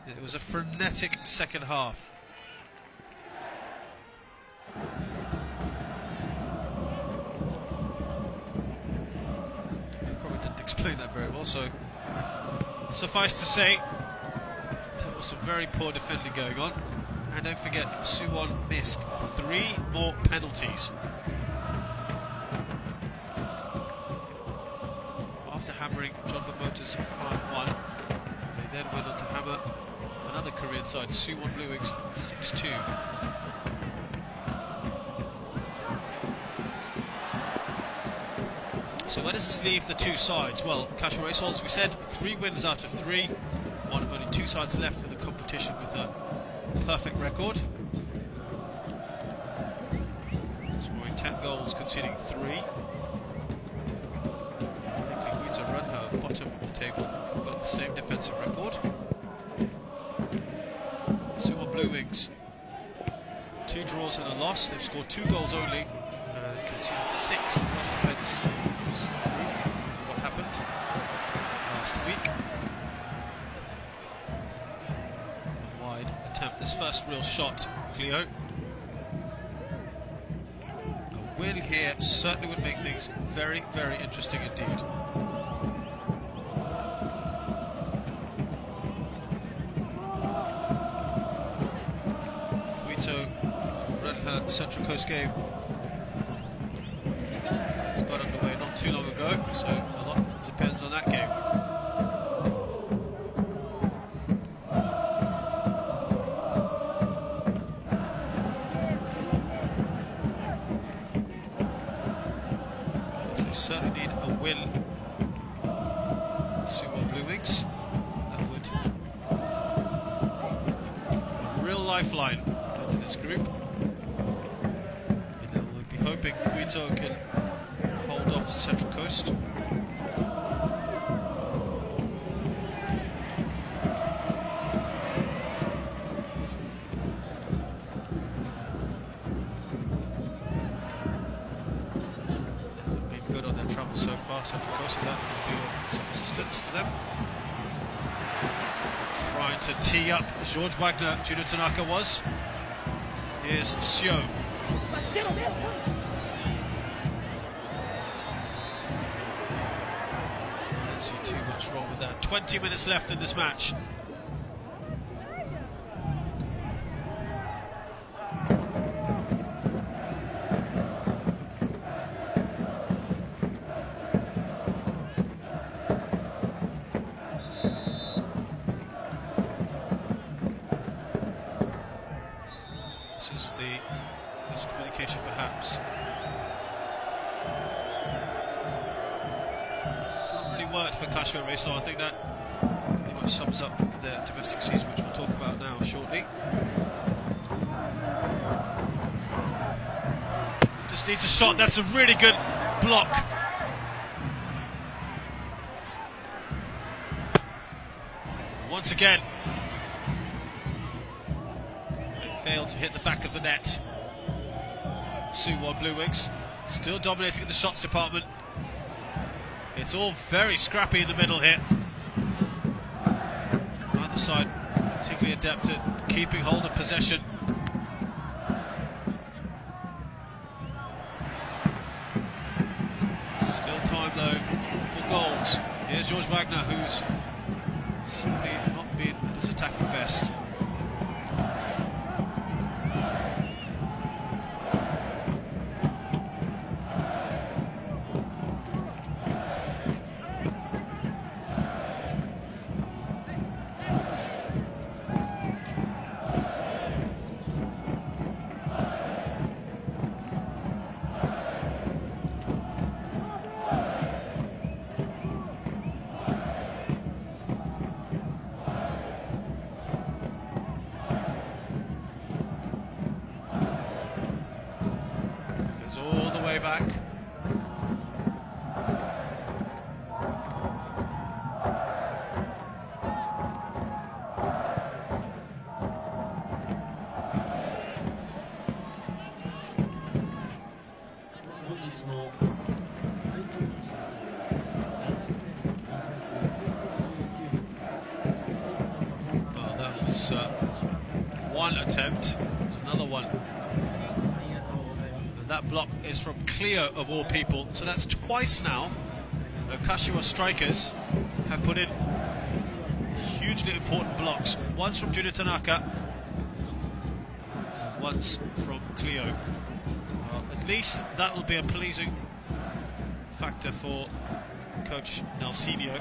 it was a frenetic second half. Probably didn't explain that very well, so suffice to say there was some very poor defending going on. And don't forget, Suwon missed 3 more penalties. After hammering Jongo Motors 5-1, they then went on to hammer another Korean side, Suwon Blue Wings 6-2. So where does this leave the two sides? Well, Kasiwa Vs Suwon, as we said, 3 wins out of 3. One of only 2 sides left in the competition with a perfect record. Scoring 10 goals, conceding 3. Guita Runho, bottom of the table, got the same defensive record. Suwon Blue Wings, 2 draws and a loss. They've scored 2 goals only. They conceded 6. The worst defence in this group because of what happened last week. Wide attempt, this first real shot, Cleo. A win here certainly would make things very, very interesting indeed. Guito ran her Central Coast game. It's got underway not too long ago, so a lot depends on that game. They certainly need a win. Suwon Blue Wings. That would a real lifeline into this group. And we'll be hoping Guito can hold off Central Coast. Been good on their travels so far, Central Coast, and that will be of some assistance to them. Trying to tee up George Wagner, Junior Tanaka was. Here's Sio. Don't see too much wrong with that. 20 minutes left in this match. This is the miscommunication, perhaps. It's not really worked for Kasiwa Vs Suwon. I think that pretty much sums up their domestic season, which we'll talk about now shortly. Just needs a shot. That's a really good block. Once again, failed to hit the back of the net. Suwon Blue Wings still dominating in the shots department. It's all very scrappy in the middle here. Either side particularly adept at keeping hold of possession. Still time though for goals. Here's George Wagner, who's simply not been at his attacking best. All the way back. Oh, that was one attempt. Another one. That block is from Cleo, of all people, so that's twice now the Kasiwa strikers have put in hugely important blocks. Once from Junior Tanaka, and once from Cleo. Well, at least that will be a pleasing factor for coach Nelsinho.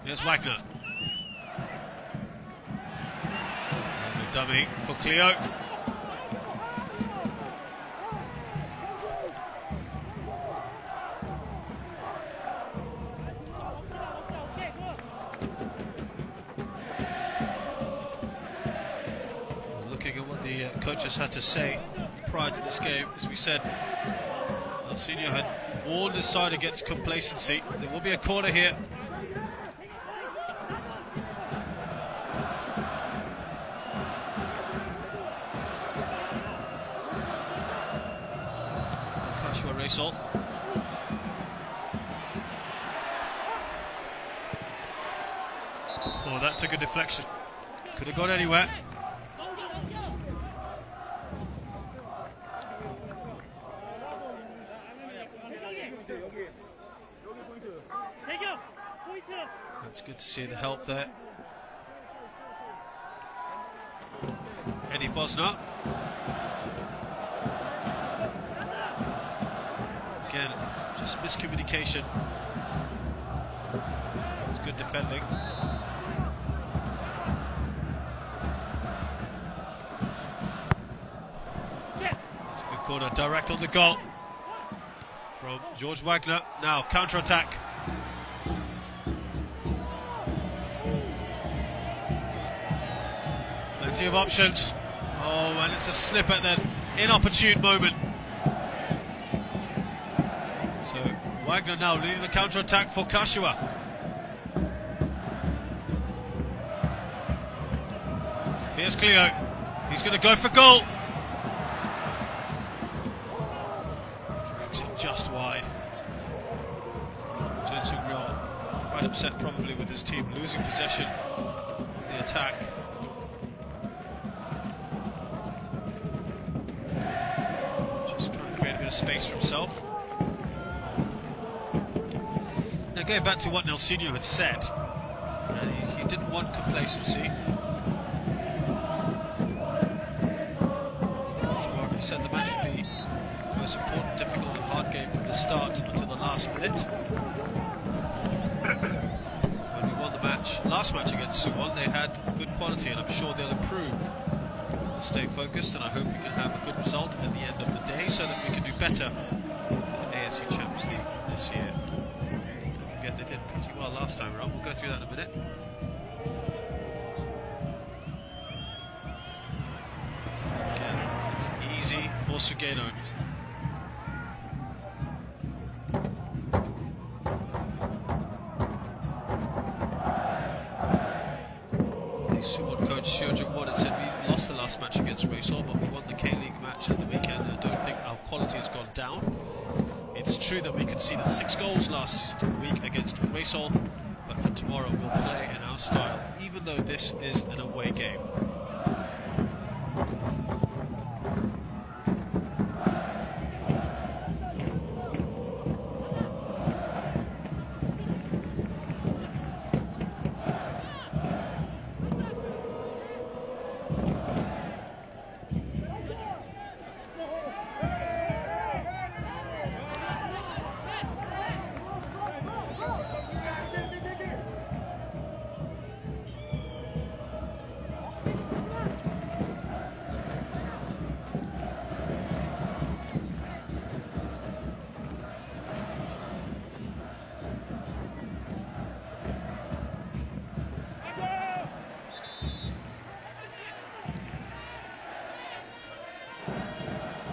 Here's Wagner. A dummy for Cleo. Looking at what the coaches had to say prior to this game, as we said, Nelsinho had warned his side against complacency. There will be a corner here. Kasiwa Vs Suwon. Oh, that took a deflection. Could have gone anywhere. That's good to see the help there. Eddie Bosnar. Again, just miscommunication. It's good defending. It's a good corner, direct on the goal from George Wagner. Now counter-attack. Plenty of options. Oh, and it's a slip at that inopportune moment. So Wagner now leading the counter-attack for Kasiwa. Here's Cleo. He's going to go for goal. just wide. Jun Seung-ryul quite upset probably with his team losing possession in the attack. Just trying to create a bit of space for himself. Now going back to what Nelsinho had said, he didn't want complacency. He said the match would be the most important, difficult and hard game from the start until the last minute. When we won the last match against Suwon, they had good quality, and I'm sure they'll improve. We'll stay focused, and I hope we can have a good result at the end of the day so that we can do better in the AFC Champions League this year. Don't forget they did pretty well last time around. We'll go through that in a minute. It's easy for Sugeno. The Suwon coach Seo Jung-won had said we lost the last match against Raysol, but we won the K-League match at the weekend, and I don't think our quality has gone down. It's true that we conceded 6 goals last week against Raysol, but for tomorrow we'll play in our style, even though this is an away game.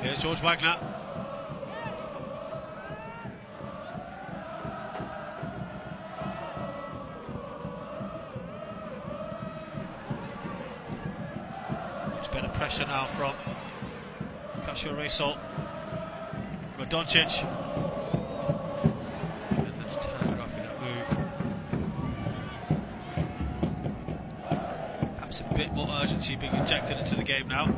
Here's George Wagner. Much better pressure now from Kasiwa Vs Suwon. Radoncic. Goodness, telegraphing that move. Perhaps a bit more urgency being injected into the game now.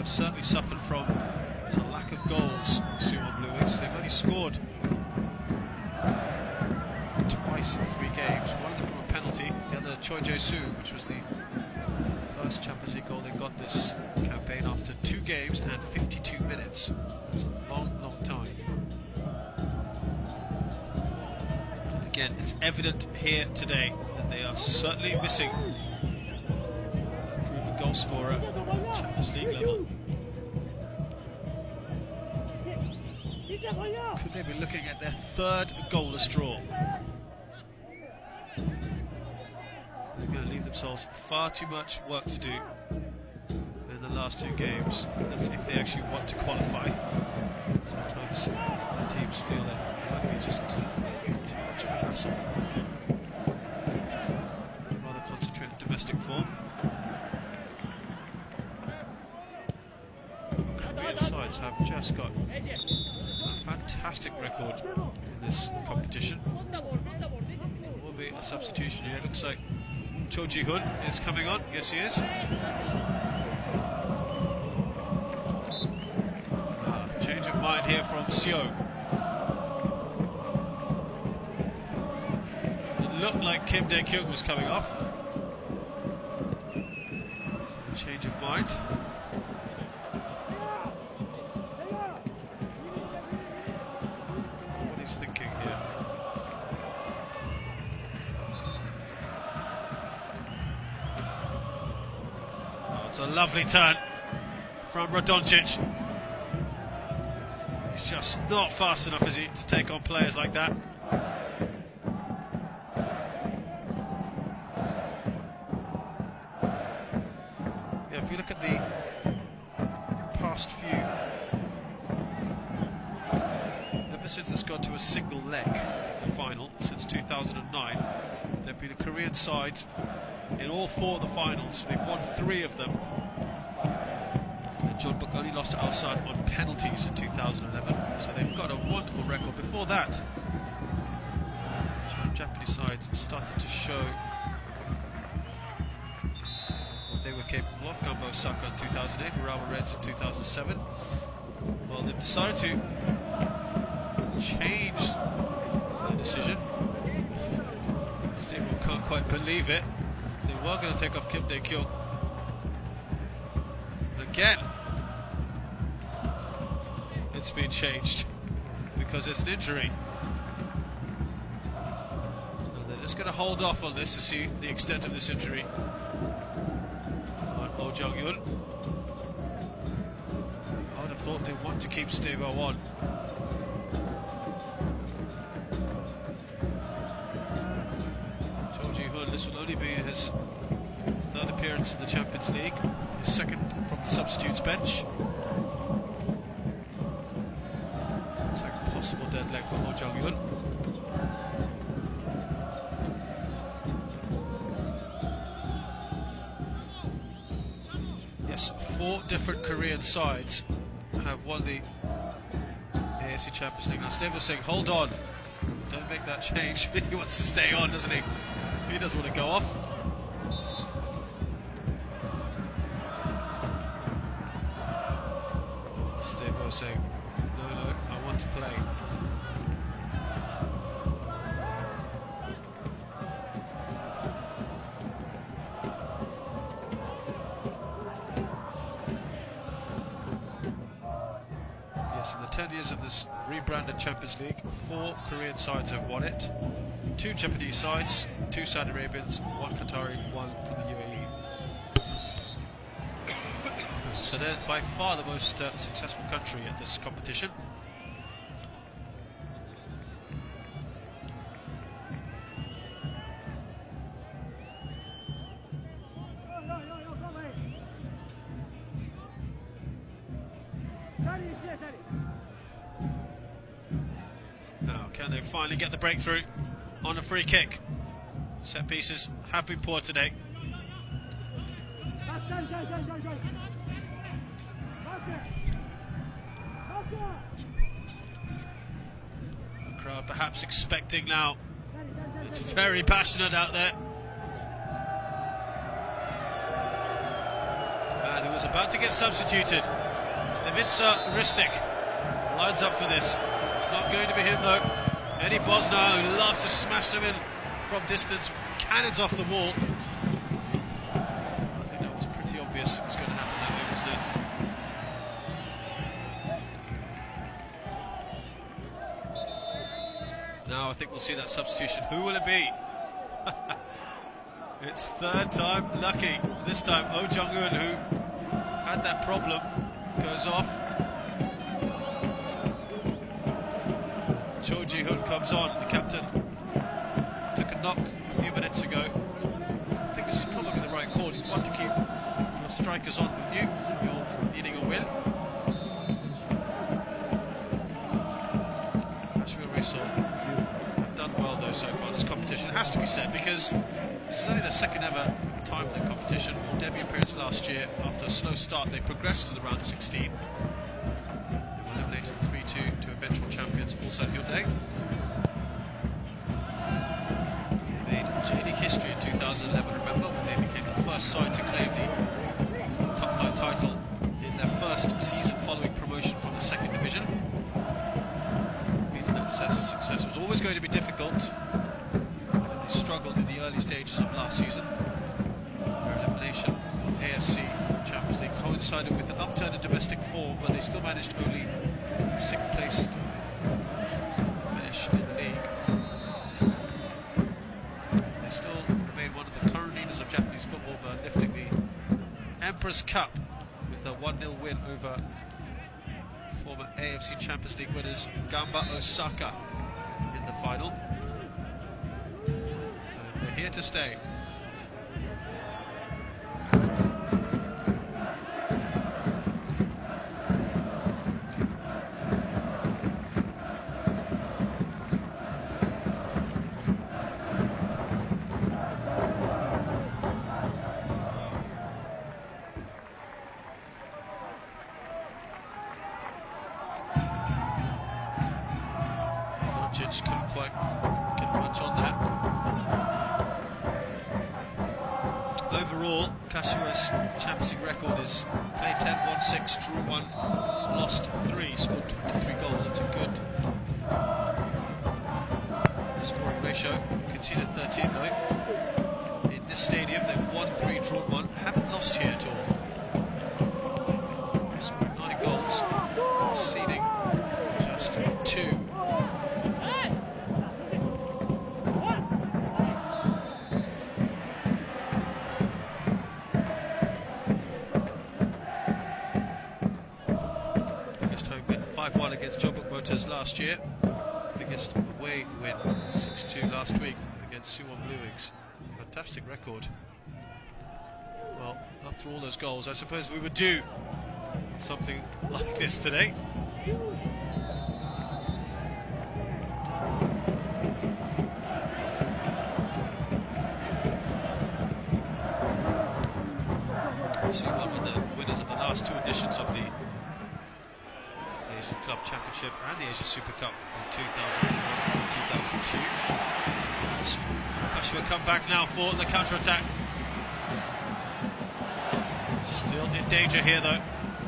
Certainly suffered from a lack of goals. Suwon Blue Wings, they've only scored twice in 3 games, one of them from a penalty, the other Choi Jae-soo, which was the first Champions League goal they got this campaign after 2 games and 52 minutes. It's a long, long time. And again, it's evident here today that they are certainly missing a proven goal scorer at Champions League level. Could they be looking at their 3rd goalless draw? They're going to leave themselves far too much work to do in the last 2 games. That's if they actually want to qualify. Sometimes teams feel that it might be just too much of a hassle. Rather concentrate on domestic form. Korean sides have just got a fantastic record in this competition. Will be a substitution here. Looks like Cho Ji-hoon is coming on. Yes, he is. Change of mind here from Seo. It looked like Kim Dae-kyung was coming off. Change of mind. He's thinking here. Oh, it's a lovely turn from Radoncic. He's just not fast enough, is he, to take on players like that. Yeah, if you look at the past few, the ever since it's got to a single leg, the final, since 2009, there have been a Korean side in all 4 of the finals. They've won 3 of them. And John Book only lost to Al-Sadd on penalties in 2011, so they've got a wonderful record. Before that, Japanese sides started to show what they were capable of. Gamba Osaka in 2008, Urawa Reds in 2007. Well, they've decided to change their decision. STEVO can't quite believe it. They were going to take off Kim Dae-kyung. Again, it's been changed because it's an injury. And they're just going to hold off on this to see the extent of this injury. Oh Jong-yun. I would have thought they want to keep STEVO on. This will only be his 3rd appearance in the Champions League, his 2nd from the substitutes bench. Looks like a possible dead leg for Oh Jong-yun. Yes, 4 different Korean sides have won the AFC Champions League. Now STEVO's saying, hold on, don't make that change. He wants to stay on, doesn't he? He doesn't want to go off. STEVO saying, no, I want to play. Yes, in the 10 years of this rebranded Champions League, 4 Korean sides have won it. 2 Japanese sides, 2 Saudi Arabians, 1 Qatari, 1 from the UAE. So they're by far the most successful country at this competition. Now, can they finally get the breakthrough on a free kick? Set pieces have been poor today. The crowd perhaps expecting now. It's very passionate out there. Man who was about to get substituted, Stevica Ristic, lines up for this. It's not going to be him though. Eddie Bosnar, who loves to smash them in from distance, cannons off the wall. I think that was pretty obvious it was going to happen that way, wasn't it? Now I think we'll see that substitution. Who will it be? It's 3rd time lucky. This time Oh Jong-un, who had that problem, goes off. Cho Ji-hoon comes on, the captain. Took a knock a few minutes ago. I think this is probably the right call. You want to keep your strikers on with you. You're needing a win. Kasiwa Vs Suwon have done well though so far in this competition. It has to be said because this is only their 2nd ever time in the competition. Debut appearance last year. After a slow start, they progressed to the round of 16. They were eliminated 3-2 to eventual champions Ulsan Hyundai. JD history in 2011, remember, when they became the first side to claim the top 5 title in their 1st season following promotion from the 2nd division. Beating that success was always going to be difficult. They struggled in the early stages of last season. Their elimination from AFC Champions League coincided with an upturn in domestic form, but they still managed only 6th place finish in the league. Japanese football, but lifting the Emperor's Cup with a 1-0 win over former AFC Champions League winners Gamba Osaka in the final. So they're here to stay. Just couldn't quite get much on that. Overall, Kasiwa's Champions League record is played 10, won 6, drew 1, lost 3, scored 23 goals. That's a good scoring ratio. Conceded 13 though. In this stadium, they've won 3, drawn 1, haven't lost here at all. Scored 9 goals, conceding just 2. Biggest home win, 5-1 against Jobbik Motors last year. Biggest away win, 6-2 last week against Suwon Blue Wings. Fantastic record. Well, after all those goals, I suppose we would do something like this today. Suwon were the winners of the last 2 editions of the Asian Club Championship and the Asia Super Cup in 2001 and 2002. Kasiwa come back now for the counter-attack. Still in danger here though,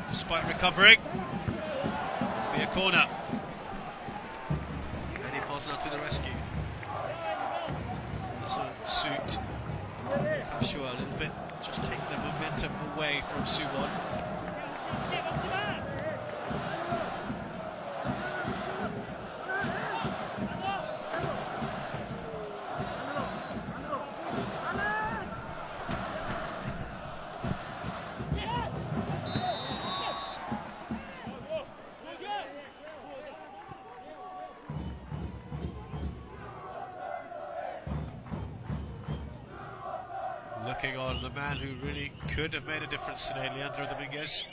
despite recovering. Be a corner. Eddie Posner to the rescue. This will suit Kasiwa a little bit, just take the momentum away from Suwon. Looking on the man who really could have made a difference today, Leandro Dominguez.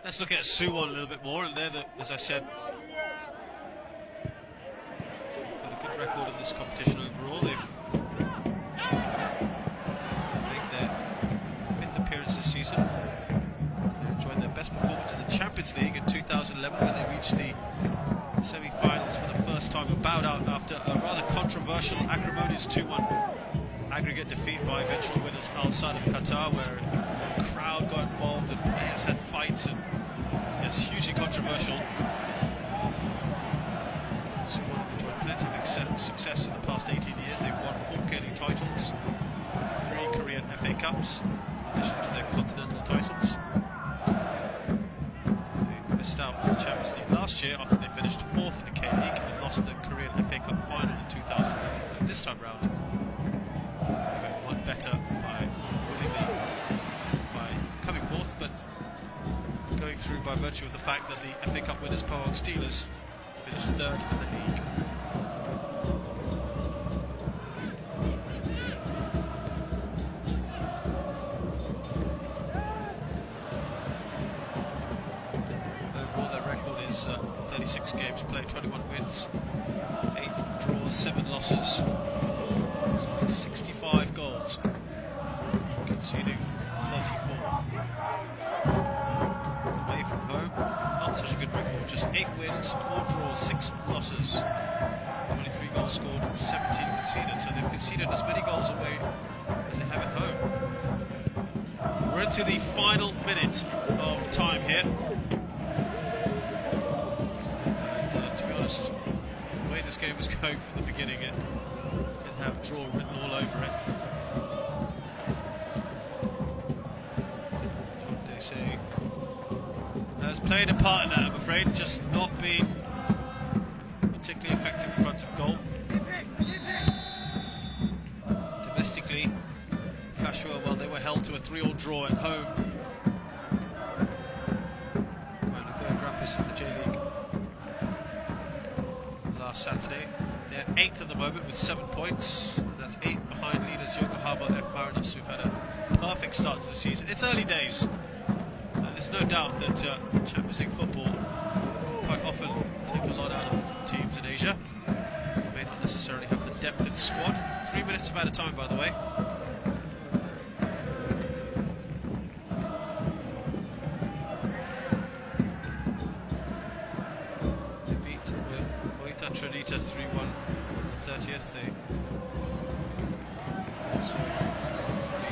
Let's look at Suwon a little bit more, and they're, as I said, got a good record in this competition overall. They've made their 5th appearance this season. They enjoyed their best performance in the Champions League in 2011, where they reached the semi-finals for the first time and bowed out after a rather controversial, acrimonious 2-1 aggregate defeat by eventual winners Al Sadd of Qatar, where a crowd got involved and players had fights, and it's hugely controversial. Suwon have enjoyed plenty of success in the past 18 years. They've won 4 K-League titles, 3 Korean FA Cups, in addition to their continental titles. They missed out on the Champions League last year after they finished 4th in the K-League and lost the Korean FA Cup final in 2011. And this time round, better by coming 4th, but going through by virtue of the fact that the FA Cup winners Pawang Steelers finished 3rd in the league. Overall their record is 36 games played, 21 wins, 8 draws, 7 losses. 65 goals, conceding 34. Away from home, not such a good record, just 8 wins, 4 draws, 6 losses, 23 goals scored, 17 conceded, so they've conceded as many goals away as they have at home. We're into the final minute of time here, and to be honest, the way this game was going from the beginning, it have draw written all over it. They say has played a part in that, I'm afraid, just not been particularly effective in front of goal. Domestically, Kasiwa, well, they were held to a 3-3 draw at home by Nagoya Grampus in the J-League last Saturday. They're 8th at the moment with 7 points. That's 8 behind leaders Yokohama F. Marinos, who've had a perfect start to the season. It's early days, and there's no doubt that Champions League football quite often take a lot out of teams in Asia. They may not necessarily have the depth in squad. 3 minutes of added time, by the way. They beat Unita 3-1 on the 30th. They also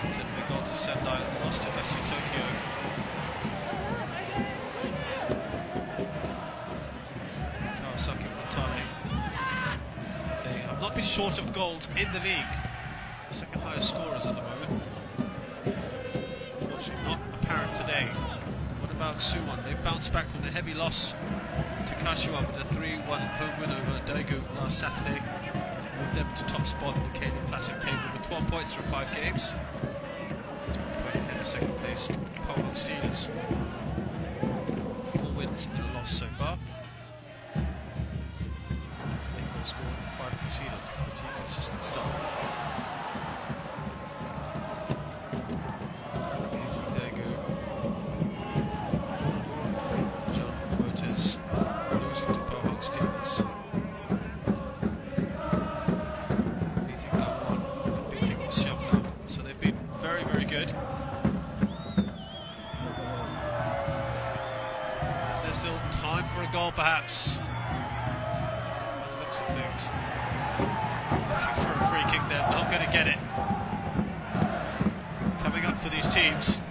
beat Vegalta Sendai and lost to FC Tokyo. Kawasaki Frontale. They have not been short of goals in the league. Second highest scorers at the moment. Unfortunately not apparent today. What about Suwon? They bounced back from the heavy loss to Kasiwa with a 3-1 home win over Daegu last Saturday. Moved them to top spot in the Canadian Classic table with 12 points from 5 games. It's 1 point ahead of second placed Pohawk Steelers. 4 wins and a loss so far. 8 goals scored, 5 conceded. Pretty consistent stuff. Losing to Pohawk Steelers, beating Gabon and beating Shabnam, so they've been very, very good. Is there still time for a goal, perhaps? By the looks of things, looking for a free kick there, not going to get it. Coming up for these teams.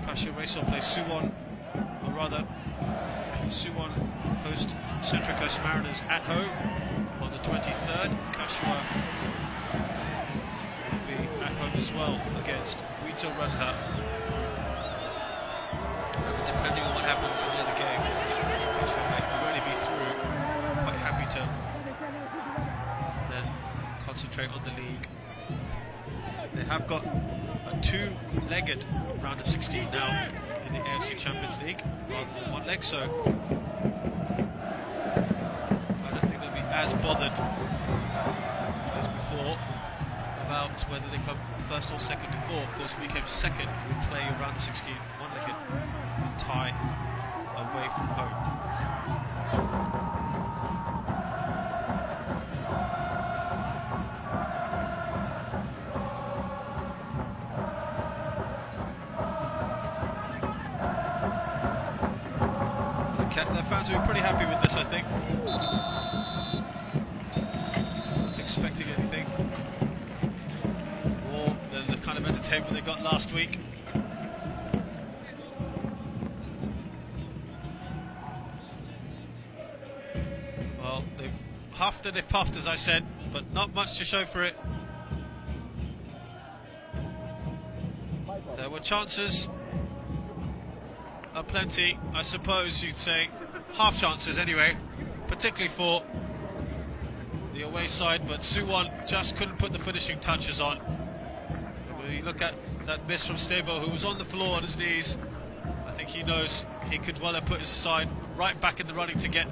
Kasiwa plays Suwon, or rather, Suwon host Central Coast Mariners at home on the 23rd. Kasiwa will be at home as well against Guito Runha. And depending on what happens in the other game, Kasiwa may already be through. Quite happy to then concentrate on the league. They have got a 2-legged round of 16 now in the AFC Champions League, rather than 1 leg, so I don't think they'll be as bothered as before about whether they come first or second before. Of course, if we came second, we would play a round of 16 1-legged tie away from home. Their fans will be pretty happy with this, I think. Not expecting anything more than the kind of entertainment they got last week. Well, they've huffed and they've puffed, as I said, but not much to show for it. There were chances. Plenty, I suppose you'd say, half chances anyway, particularly for the away side, but Suwon just couldn't put the finishing touches on. When you look at that miss from STEVO, who was on the floor on his knees, I think he knows he could well have put his side right back in the running to get